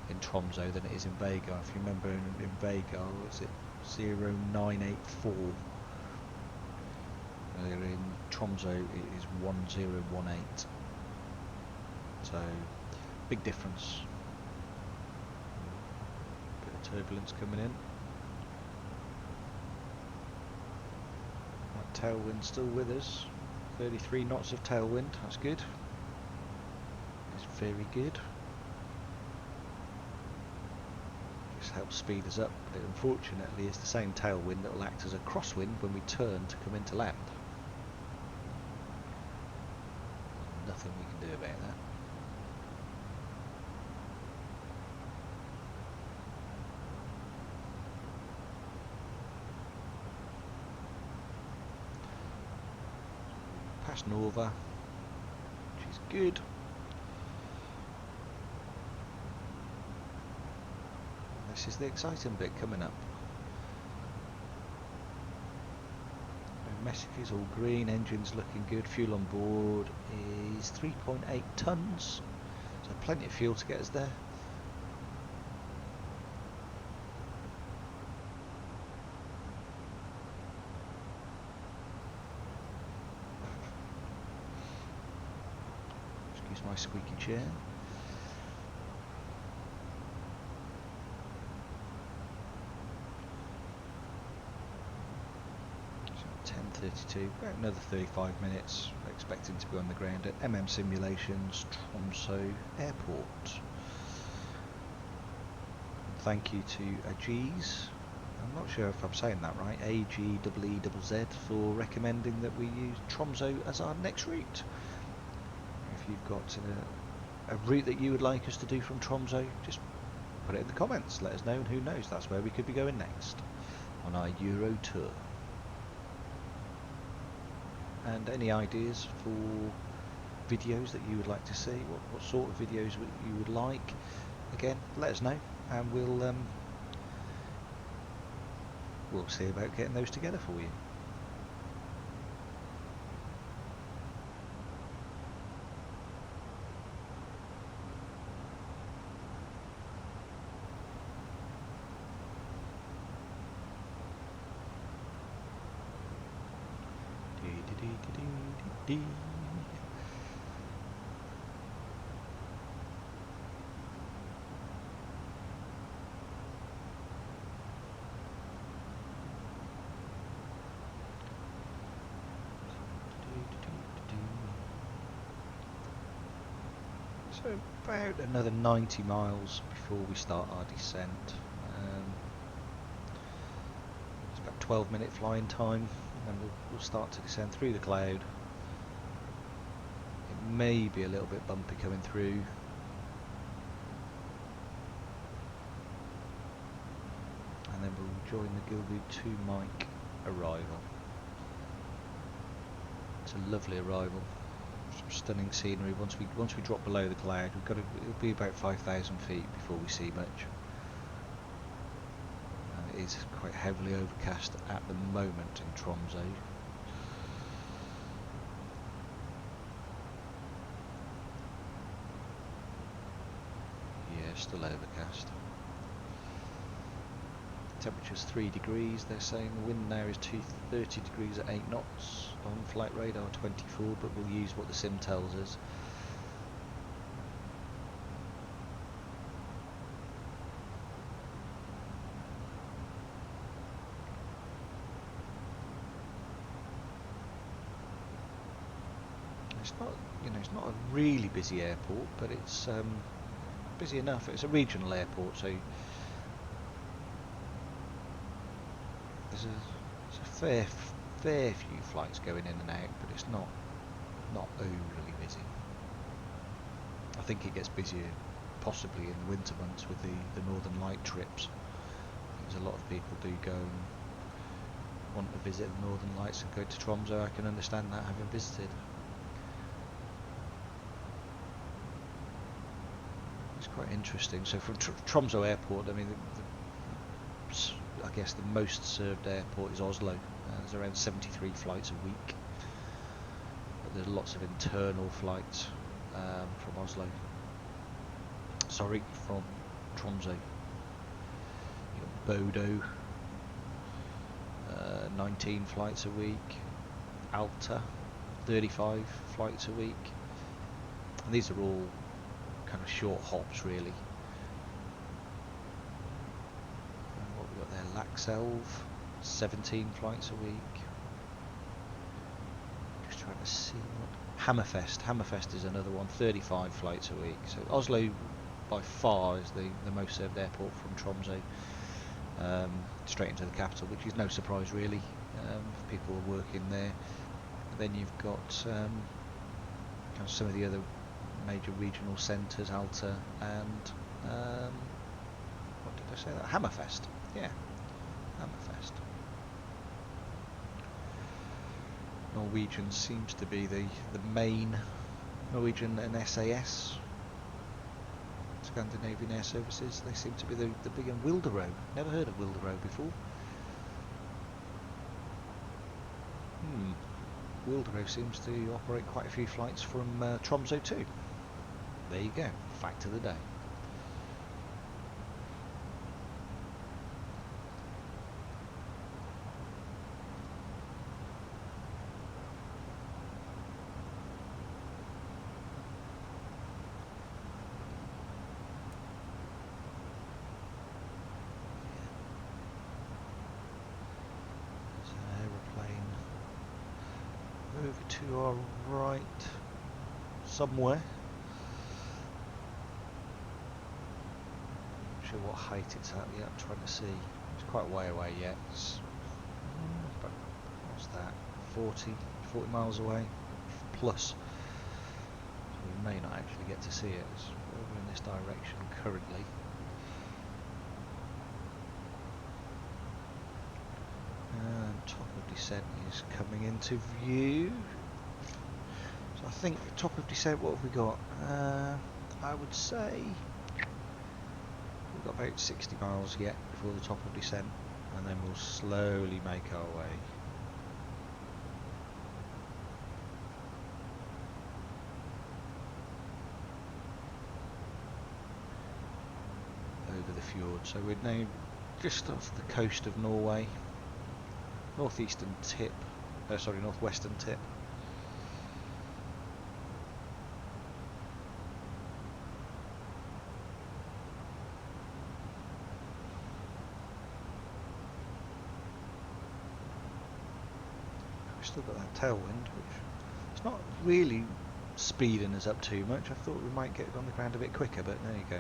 in Tromso than it is in Vagar. If you remember in Vagar, was it 0984? In Tromso it is 1018. So big difference. Bit of turbulence coming in. That tailwind still with us. 33 knots of tailwind. That's good. Very good. This helps speed us up, but it unfortunately is the same tailwind that will act as a crosswind when we turn to come into land. Nothing we can do about that. Past Norva, which is good. This is the exciting bit coming up. Message is all green, engine's looking good, fuel on board is 3.8 tonnes, so plenty of fuel to get us there. Excuse my squeaky chair. 10:32, about another 35 minutes, expecting to be on the ground at MM Simulations Tromso Airport. And thank you to Ageez, I'm not sure if I'm saying that right, AGEEZ, for recommending that we use Tromso as our next route. If you've got a route that you would like us to do from Tromso, just put it in the comments, let us know, and who knows, that's where we could be going next on our Euro tour. And any ideas for videos that you would like to see, what sort of videos you would like, again let us know, and we'll we'll see about getting those together for you. So about another 90 miles before we start our descent. It's about 12-minute flying time, and we'll start to descend through the cloud. It may be a little bit bumpy coming through. And then we'll join the Gilgud 2 Mike arrival. It's a lovely arrival. Some stunning scenery. Once we drop below the cloud, it'll be about 5,000 feet before we see much. And it is quite heavily overcast at the moment in Tromso. Yeah, still overcast. Temperature's 3 degrees. They're saying the wind now is 30 degrees at 8 knots. On flight radar 24, but we'll use what the sim tells us. It's not, it's not a really busy airport, but it's busy enough. It's a regional airport, so there's a fair few flights going in and out, but it's not overly busy. I think it gets busier possibly in the winter months with the Northern Light trips. There's a lot of people do go and want to visit the Northern Lights and go to Tromso. I can understand that, having visited. It's quite interesting. So from Tromso Airport, I mean, I guess the most served airport is Oslo. There's around 73 flights a week, but there's lots of internal flights from Oslo. Sorry, from Tromso. You've got Bodo, 19 flights a week. Alta, 35 flights a week. And these are all kind of short hops, really. What we got there? Laxelv, 17 flights a week. Just trying to see what. Hammerfest is another one, 35 flights a week. So Oslo by far is the most served airport from Tromso, straight into the capital, which is no surprise really, if people are working there. And then you've got kind of some of the other major regional centres, Alta and what did I say? That Hammerfest, yeah, Hammerfest. Norwegian seems to be the main. Norwegian and SAS, Scandinavian Air Services, they seem to be the big one. Wildero, never heard of Wildero before. Wildero seems to operate quite a few flights from Tromso too. There you go, fact of the day. Over to our right somewhere. Not sure what height it's at yet, I'm trying to see. It's quite a way away yet. It's, what's that? 40 miles away plus. So we may not actually get to see it. It's over in this direction currently. And top of descent is coming into view. So I think top of descent, what have we got? I would say we've got about 60 miles yet before the top of descent. and then we'll slowly make our way over the fjord. So we're now just off the coast of Norway, northwestern tip. We've still got that tailwind, which it's not really speeding us up too much. I thought we might get on the ground a bit quicker, but there you go.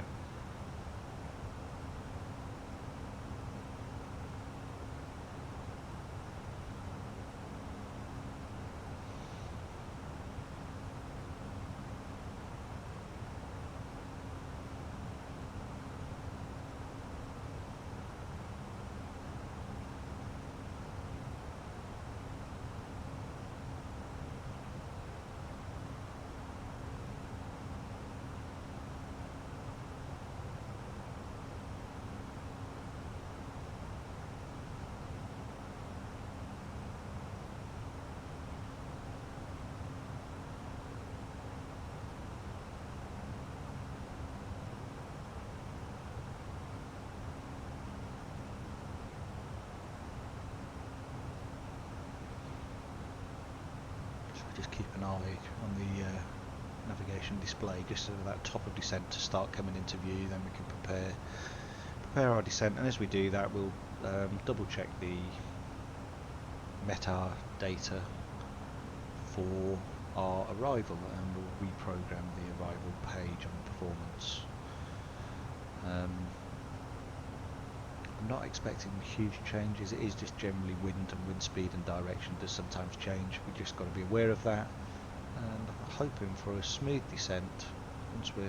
Just keep an eye on the navigation display just so that top of descent to start coming into view, then we can prepare our descent, and as we do that we'll double check the Metar data for our arrival, and we'll reprogram the arrival page on performance. I'm not expecting huge changes. It is just generally wind and wind speed and direction does sometimes change. We just got to be aware of that, and I'm hoping for a smooth descent once we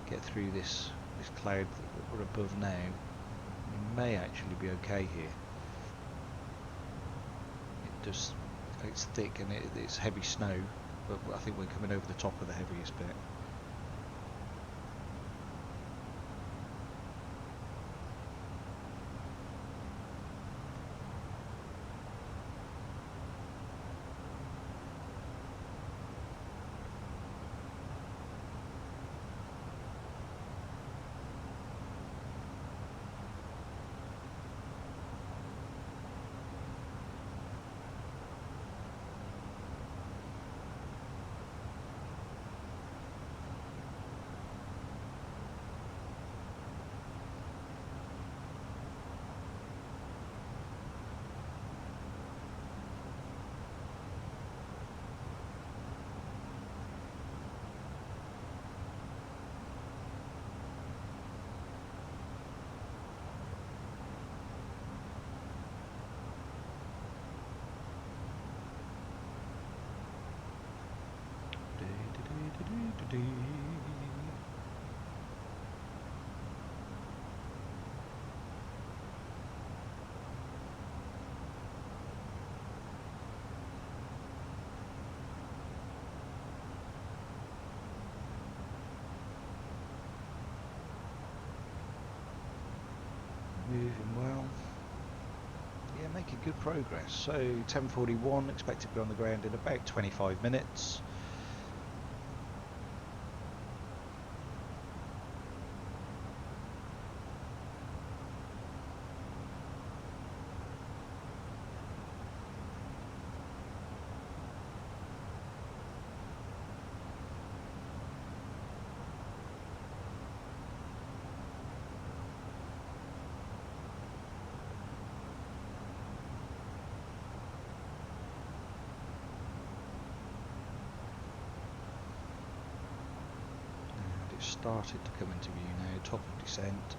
get through this cloud that we're above now. We may actually be okay here. It's thick and it's heavy snow, but I think we're coming over the top of the heaviest bit. Moving well. Yeah, making good progress. So 10:41, expected to be on the ground in about 25 minutes. Started to come into view now, top of descent.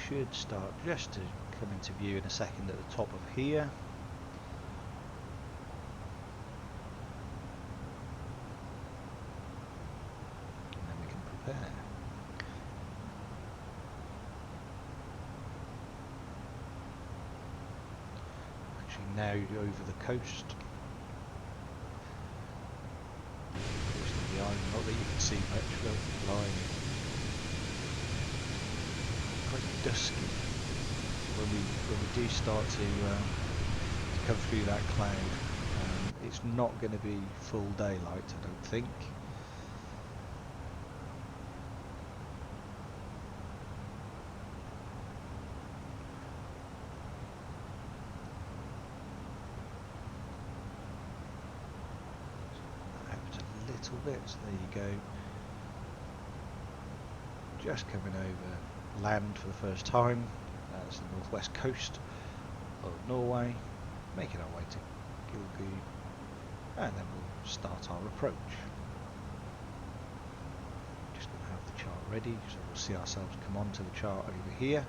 Should start just to come into view in a second at the top of here. And then we can prepare. Actually now over the coast. Not that you can see much, but blimey. quite dusky when we do start to come through that cloud. It's not going to be full daylight, I don't think. Little bit, so there you go. Just coming over land for the first time. That's the northwest coast of Norway, making our way to Gilgu, and then we'll start our approach. Just going to have the chart ready, so we'll see ourselves come onto the chart over here.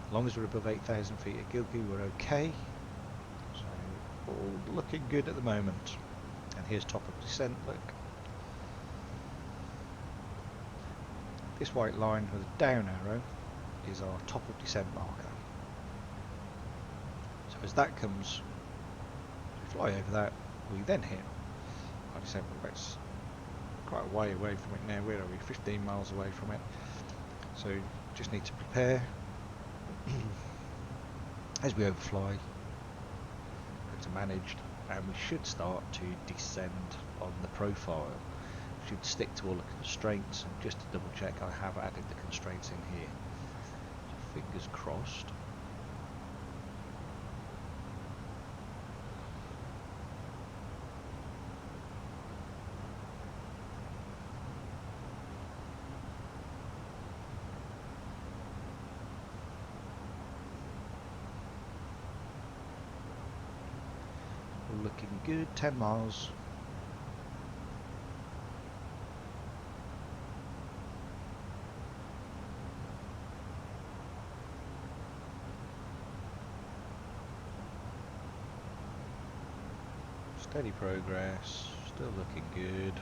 As long as we're above 8,000 feet at Gilgu, we're okay. So all looking good at the moment. And here's top of descent, look. This white line with a down arrow is our top of descent marker. So as that comes, we fly over that, we then hit our descent. That's quite a way away from it now. Where are we? 15 miles away from it. So just need to prepare. As we overfly, it's managed, and we should start to descend on the profile. Should stick to all the constraints, and just to double check, I have added the constraints in here. So fingers crossed. All looking good, 10 miles. Steady progress, still looking good.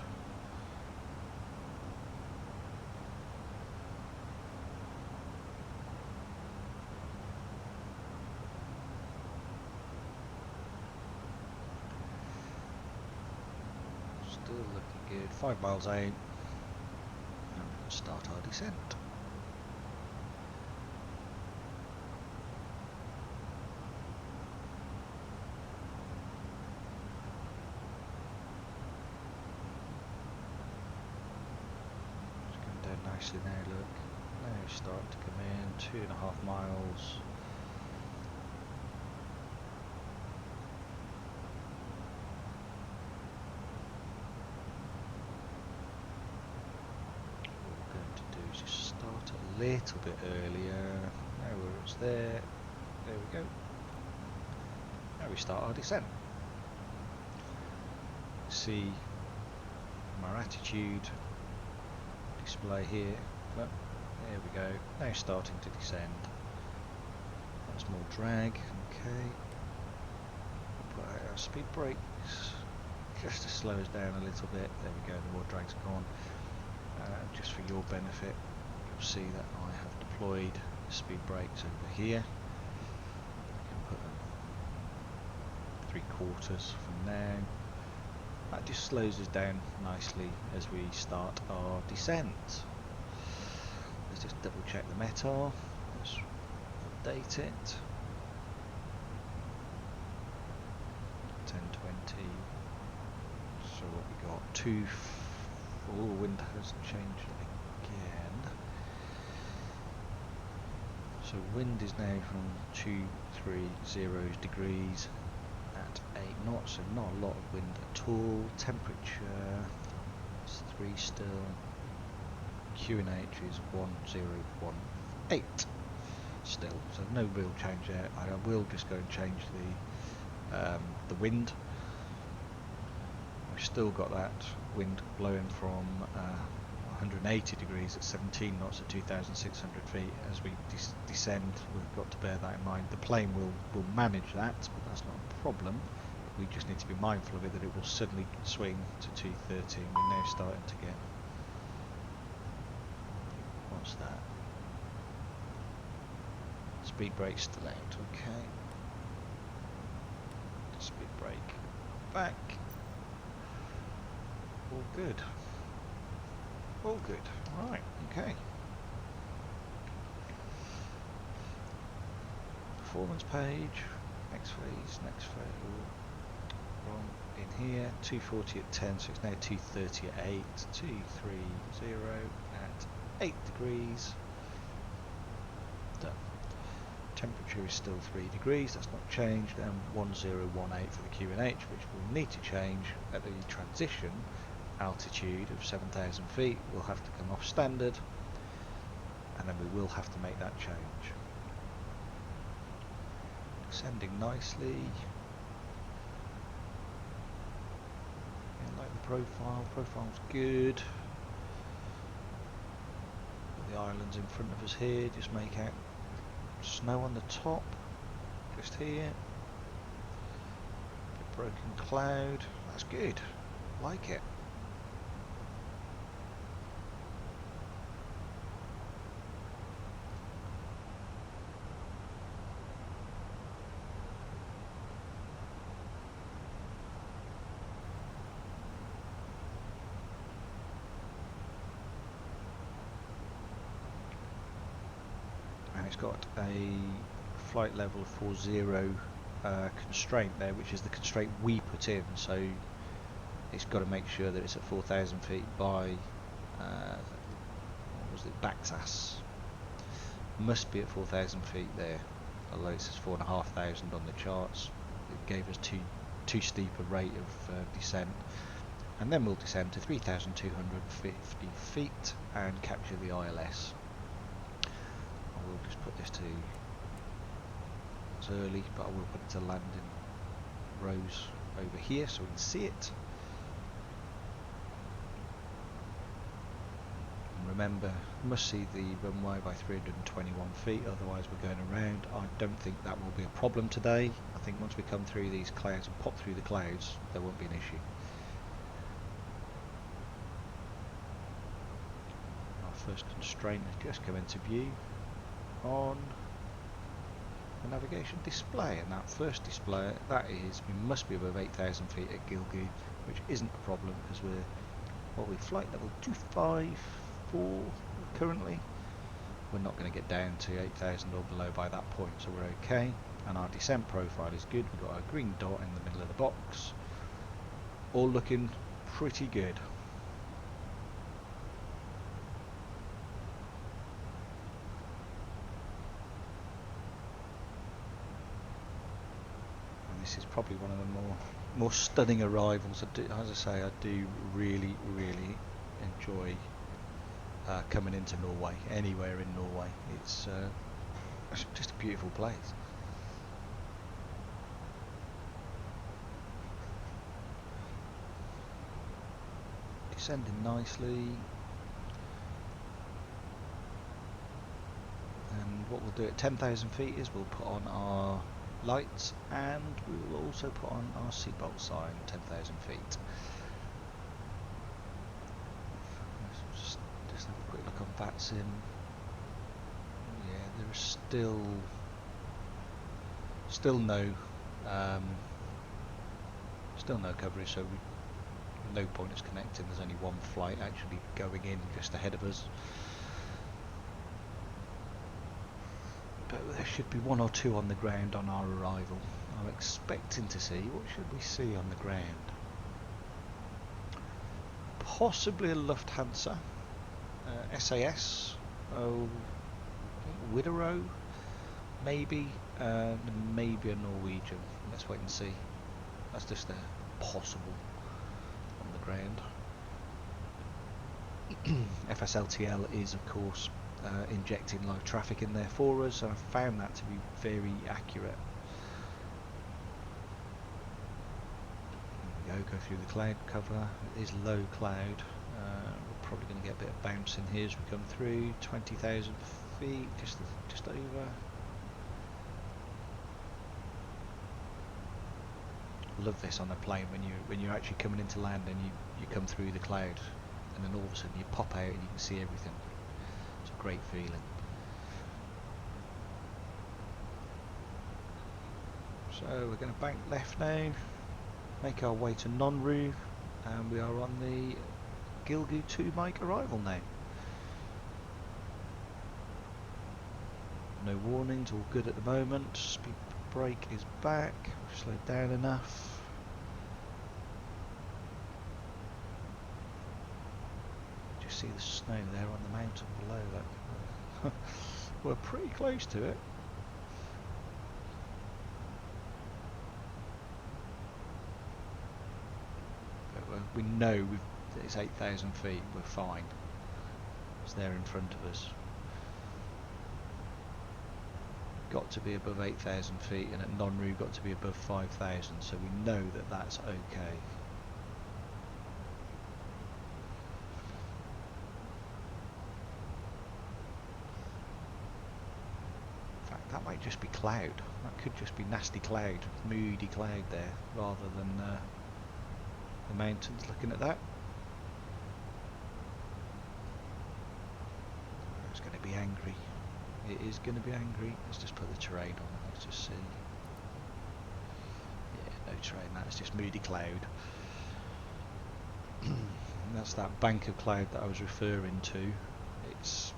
Still looking good. 5 miles out, and we'll start our descent. Nicely now, look. Now it's starting to come in, 2.5 miles. What we're going to do is just start a little bit earlier. Now we're it's there. There we go. Now we start our descent. See our attitude display here, but there we go. Now starting to descend. That's more drag. Okay. Put out our speed brakes just to slow us down a little bit. There we go. The more drag's gone. Just for your benefit, you'll see that I have deployed the speed brakes over here. I can put them 3/4 from now. That just slows us down nicely as we start our descent. Let's just double check the Metar. Let's update it. 1020. So what we got? 2. Oh, wind hasn't changed again. So wind is now from 230 degrees. At 8 knots, so not a lot of wind at all. Temperature is 3 still. QNH is 1018 still, so no real change there. I will just go and change the wind. We've still got that wind blowing from 180 degrees at 17 knots at 2,600 feet. As we descend, we've got to bear that in mind. The plane will manage that, but that's not a problem. We just need to be mindful of it, that it will suddenly swing to 230. We're now starting to get... What's that? Speed brake still out, okay. Speed brake back. All good. All good. Right, okay. performance page, next phase, wrong, in here, 240 at 10, so it's now 230 at 8, 230 at 8 degrees, done. Temperature is still 3 degrees, that's not changed, and 1018 for the QNH, which we'll need to change at the transition altitude of 7,000 feet. We'll have to come off standard, and then we will have to make that change. Descending nicely. Yeah, like the profile. Profile's good. The islands in front of us here. Just make out snow on the top. Just here. Bit broken cloud. That's good. Like it. It's got a flight level 40 constraint there, which is the constraint we put in, so it's got to make sure that it's at 4,000 feet by what was it, Backsass. Must be at 4,000 feet there, although it says 4,500 on the charts. It gave us too steep a rate of descent, and then we'll descend to 3,250 feet and capture the ILS. We'll just put this to, it's early, but I will put it to landing rows over here so we can see it. And remember, must see the runway by 321 feet, otherwise we're going around. I don't think that will be a problem today. I think once we come through these clouds and pop through the clouds, there won't be an issue. Our first constraint has just come into view on the navigation display, and that first display, that is, we must be above 8,000 feet at Gilgu, which isn't a problem because we're flight level 254 currently. We're not going to get down to 8,000 or below by that point, so we're okay. And our descent profile is good. We've got our green dot in the middle of the box, all looking pretty good. This is probably one of the more stunning arrivals. As I say, I do really enjoy coming into Norway, anywhere in Norway. It's just a beautiful place. Descending nicely, and what we'll do at 10,000 feet is we'll put on our lights, and we will also put on our seatbelt sign 10,000 feet. Just have a quick look on VATSIM. Yeah, there is still no coverage, so no point is connecting. There's only one flight actually going in just ahead of us. But there should be one or two on the ground on our arrival. I'm expecting to see, what should we see on the ground? Possibly a Lufthansa, SAS, Widerøe, maybe a Norwegian. Let's wait and see. That's just a possible on the ground. FSLTL is, of course, injecting live traffic in there for us, and I found that to be very accurate. There we go through the cloud cover. It is low cloud. We're probably going to get a bit of bounce in here as we come through. 20,000 feet, just over. Love this on a plane when you're actually coming into land and you come through the cloud, and then all of a sudden you pop out and you can see everything. It's a great feeling. So we're going to bank left now, make our way to Nonru, and we are on the Gilgu 2 mic arrival now. no warnings, all good at the moment. Speed brake is back, we've slowed down enough. Just see the snow there on the mountain below that. We're pretty close to it. But we know it's 8,000 feet, we're fine. It's there in front of us. Got to be above 8,000 feet, and at non-route got to be above 5,000, so we know that that's okay. In fact, that might just be cloud. That could just be nasty cloud, moody cloud there, rather than the mountains. Looking at that, it's going to be angry. It is going to be angry. Let's just put the terrain on. Let's just see. Yeah, no terrain. That's just moody cloud. That's that bank of cloud that I was referring to. It's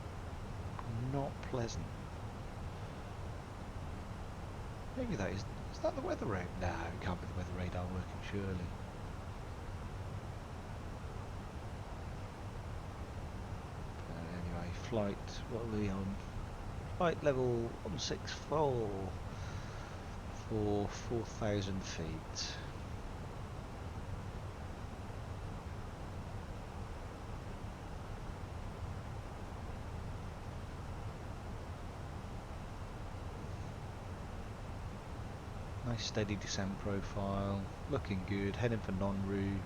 not pleasant. Maybe that is that the weather radar? No, it can't be the weather radar working, surely. Anyway, flight, what are we on? Flight level 164 for 4,000 feet. Nice steady descent profile, looking good, heading for non-route.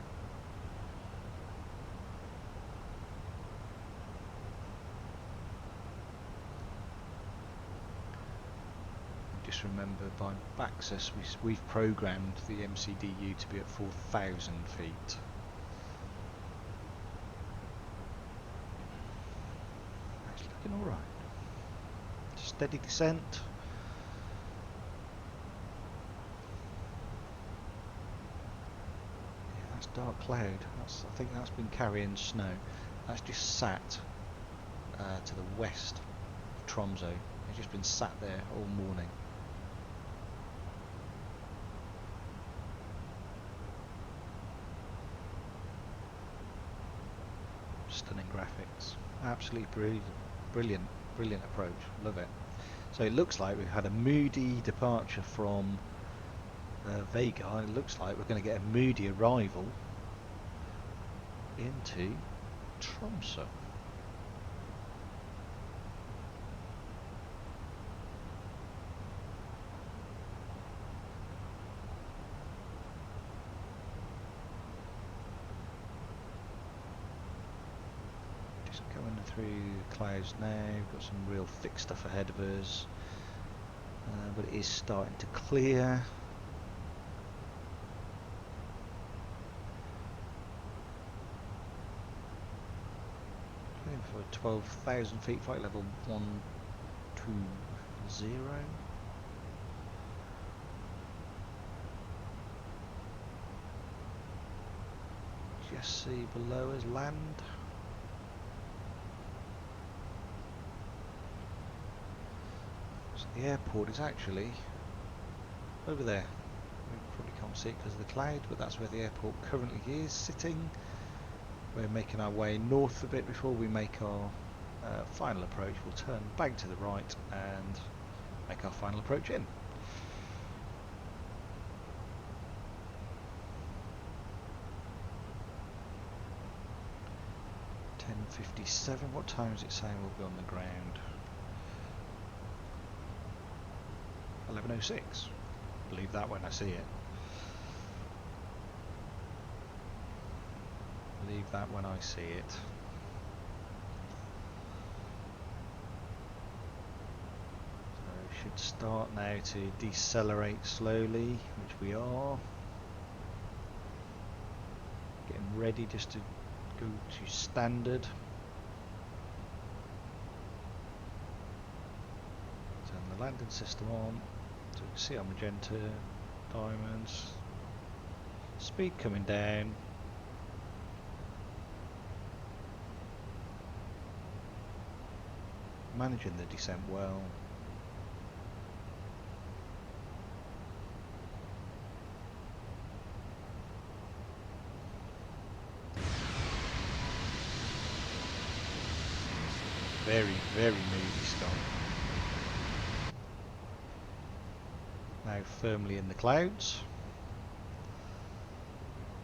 Just remember, by Baxus we've programmed the MCDU to be at 4,000 feet. That's looking alright. Steady descent. Dark cloud. I think that's been carrying snow. That's just sat to the west of Tromso. It's just been sat there all morning. Stunning graphics. Absolutely brilliant approach. Love it. So it looks like we've had a moody departure from Vagar. It looks like we're going to get a moody arrival into Tromso. Just going through clouds now. We've got some real thick stuff ahead of us, but it is starting to clear. For 12,000 feet, flight level 120. Just see below us land. So the airport is actually over there. We probably can't see it because of the cloud, but that's where the airport currently is sitting. We're making our way north a bit before we make our final approach. We'll turn back to the right and make our final approach in. .57. What time is it saying we'll be on the ground? 11:06. Believe that when I see it. Believe that when I see it. So we should start now to decelerate slowly, which we are. Getting ready just to go to standard. Turn the landing system on. So we can see our magenta diamonds. Speed coming down. Managing the descent well. very, very moody sky. Now firmly in the clouds.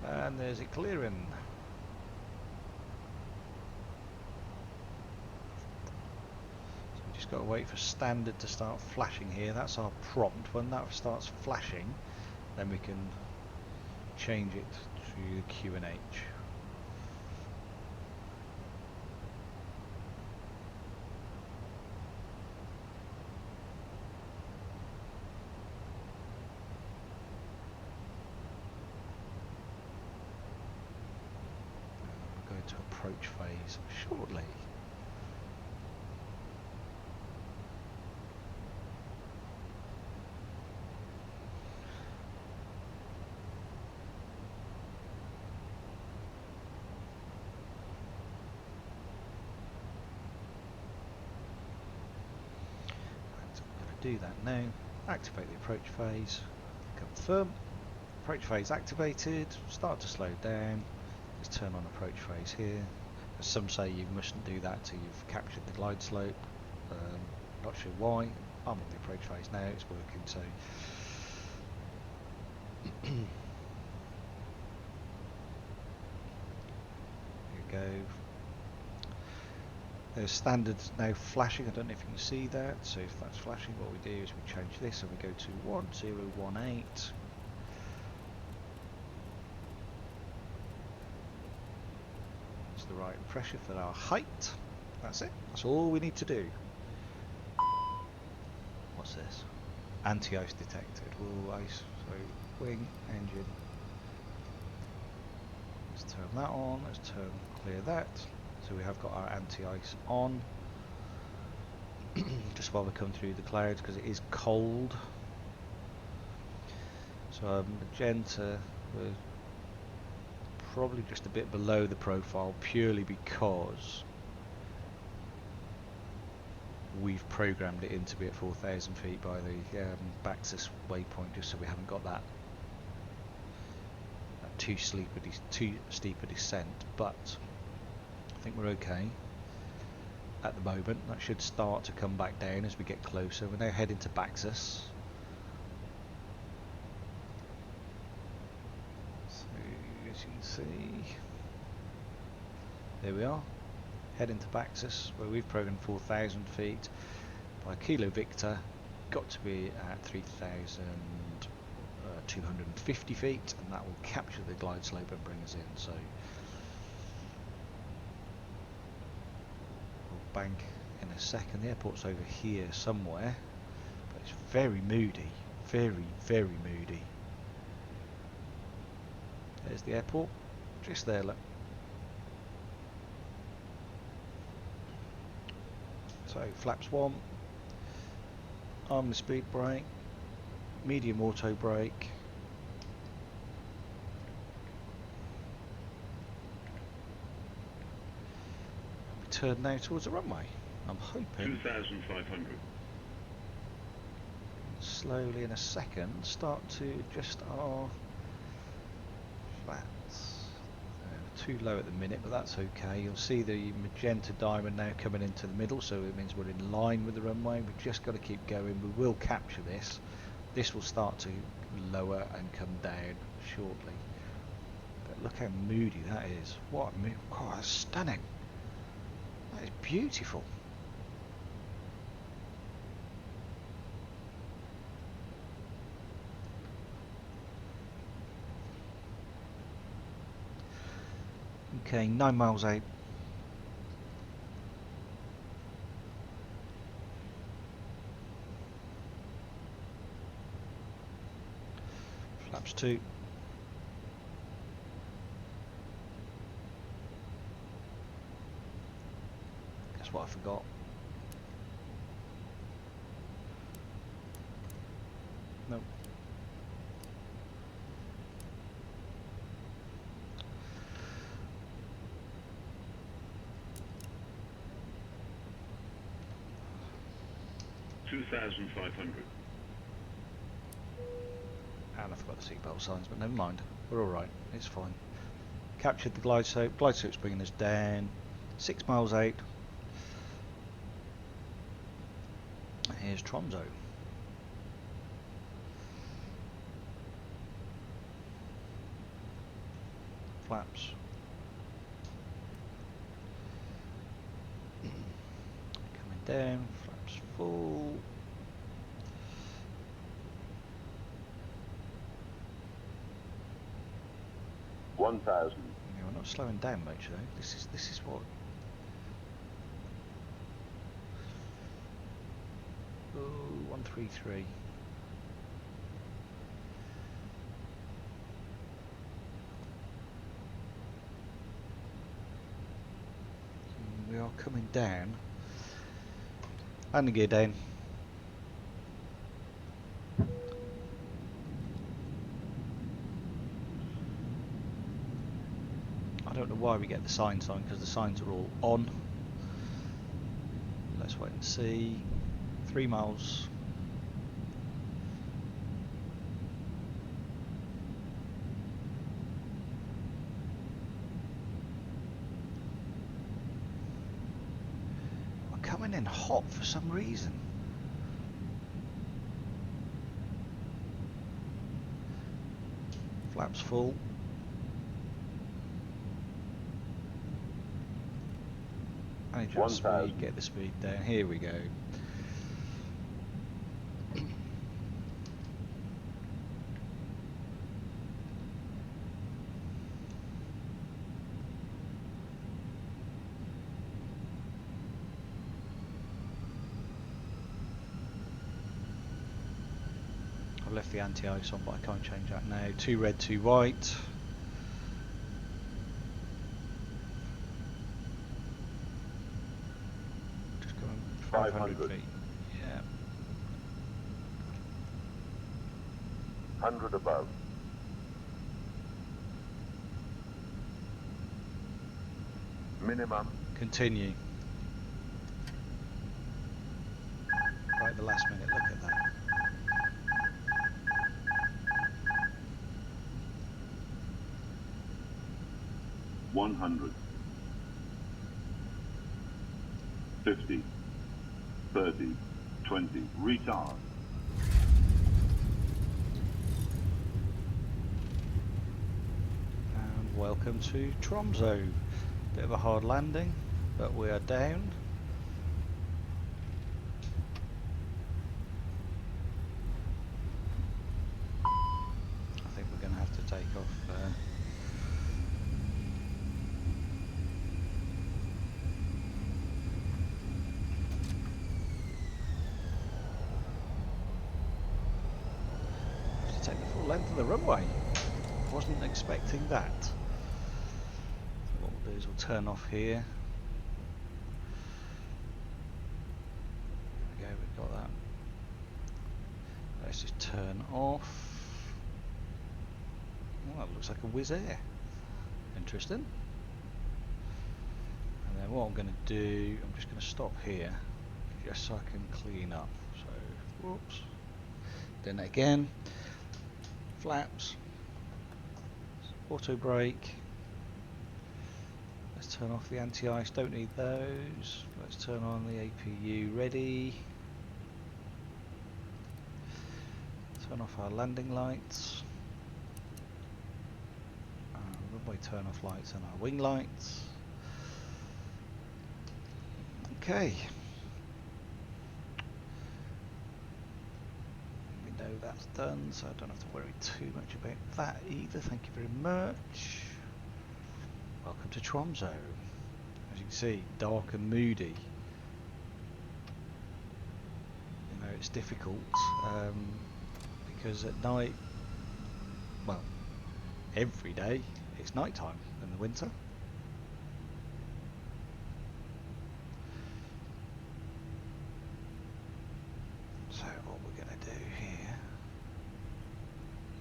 And there's it clearing. So we just got to wait for standard to start flashing here. That's our prompt. When that starts flashing, then we can change it to the QNH. To approach phase shortly. Right, so I'm going to do that now. Activate the approach phase. Confirm. Approach phase activated. Start to slow down. Let's turn on approach phase here. As some say you mustn't do that till you've captured the glide slope. Not sure why. I'm on the approach phase now, it's working, so here you go. There's standards now flashing. I don't know if you can see that. So if that's flashing, what we do is we change this and we go to 1018. The right pressure for our height. That's it. That's all we need to do. What's this? Anti-ice detected. Ooh, ice. So wing, engine. Let's turn that on. Let's clear that. So we have got our anti-ice on. Just while we come through the clouds because it is cold. So magenta. We're probably just a bit below the profile purely because we've programmed it in to be at 4,000 feet by the Baxis waypoint, just so we haven't got that too steep a descent, but I think we're okay at the moment. That should start to come back down as we get closer. We're now heading to Baxis. As you can see, there we are, heading to Baxis, where we've programmed 4,000 feet by Kilo Victor, got to be at 3,250 feet, and that will capture the glide slope and bring us in. So we'll bank in a second. The airport's over here somewhere, but it's very moody, very, very moody. There's the airport, just there, look. So flaps 1, arm the speed brake, medium auto brake, we turn now towards the runway. I'm hoping 2,500. Slowly in a second start to adjust our flats. Too low at the minute, but that's okay. You'll see the magenta diamond now coming into the middle, so it means we're in line with the runway. We've just got to keep going. We will capture this. This will start to lower and come down shortly. But look how moody that is. What a mood. Oh, that's stunning. That is beautiful. Okay, 9 miles out. Flaps 2. Guess what I forgot? Nope. $2,500. And I forgot the seatbelt signs, but never mind. We're alright. It's fine. Captured the glide slope. Glide slope's bringing us down. 6 miles out. Here's Tromso. Flaps. Coming down, flaps full. One 1,000. Yeah, we're not slowing down much though. This is what. Oh, 133. We are coming down. Landing gear down. I don't know why we get the signs on, because the signs are all on. Let's wait and see. 3 miles. We're coming in hot for some reason. Flaps full. And adjust speed, 1,000. get the speed down. Here we go. I've left the anti-ice on, but I can't change that now. 2 red, 2 white. Just going 500 500. feet. Yeah. 100 above. Minimum. Continue. Right at the last minute, look at that. One 100. 50. 30. 20. Retard. And welcome to Tromso. Bit of a hard landing, but we are down. I think we're going to have to take off. To take the full length of the runway. Wasn't expecting that. So what we'll do is we'll turn off here. There we go, we've got that. Let's just turn off. Well, that looks like a Wizz Air. Interesting. And then what I'm going to do, I'm just going to stop here, just so I can clean up. So, whoops. Doing that again. Flaps. Auto brake. Let's turn off the anti-ice, don't need those. Let's turn on the APU ready. Turn off our landing lights. Runway turn off lights and our wing lights. Okay. We know that's done, so I don't have to worry too much about that either. Thank you very much. Welcome to Tromso. As you can see, dark and moody. You know, it's difficult because at night, well, every day, it's night time in the winter. So what we're going to do here,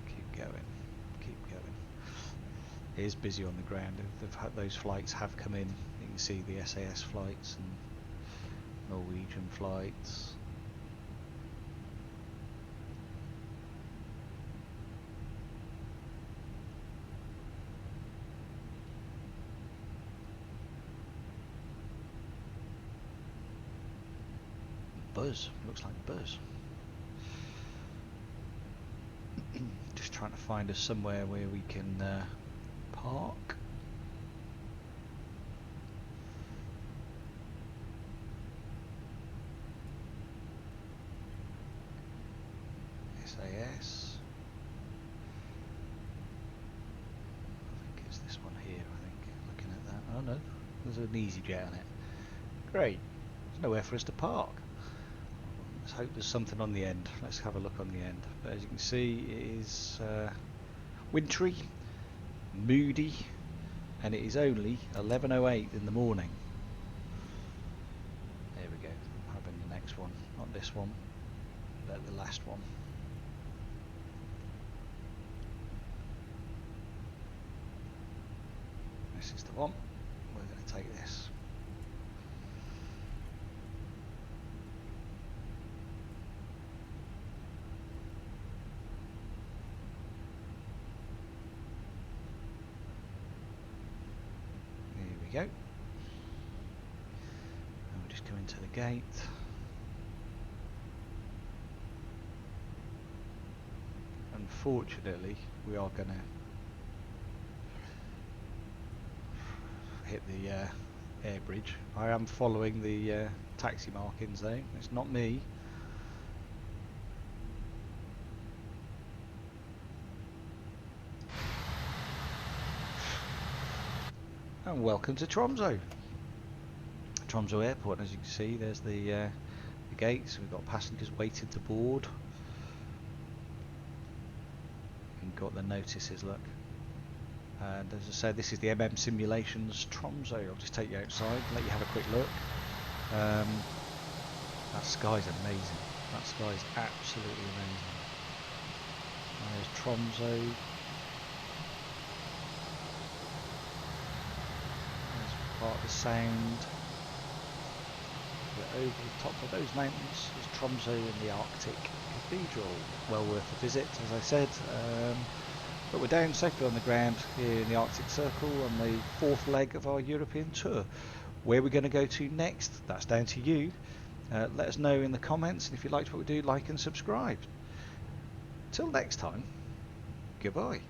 keep going. It is busy on the ground. Those flights have come in. You can see the SAS flights and Norwegian flights. buzz. Looks like buzz. Just trying to find us somewhere where we can park. SAS. I think it's this one here, I think, looking at that. Oh no, there's an EasyJet on it. Great. There's nowhere for us to park. Let's hope there's something on the end. Let's have a look on the end. But as you can see, it is wintry, moody, and it is only 11:08 in the morning. There we go. I'm having the next one, not this one, but the last one. This is the one. We're going to take this. There we go. And we'll just go into the gate. Unfortunately, we are going to hit the air bridge. I am following the taxi markings though, it's not me. And welcome to Tromso. Tromso Airport, as you can see there's the gates. We've got passengers waiting to board. And got the notices, look. And as I said, this is the Simulations Tromso. I'll just take you outside, let you have a quick look. That sky's amazing. That sky is absolutely amazing. There's Tromso. There's part of the sound. But over the top of those mountains is Tromso in the Arctic Cathedral. Well worth a visit, as I said. But we're down safely on the ground here in the Arctic Circle on the fourth leg of our European tour. Where we're going to go to next, that's down to you. Let us know in the comments, and if you liked what we do, like and subscribe. Till next time, goodbye.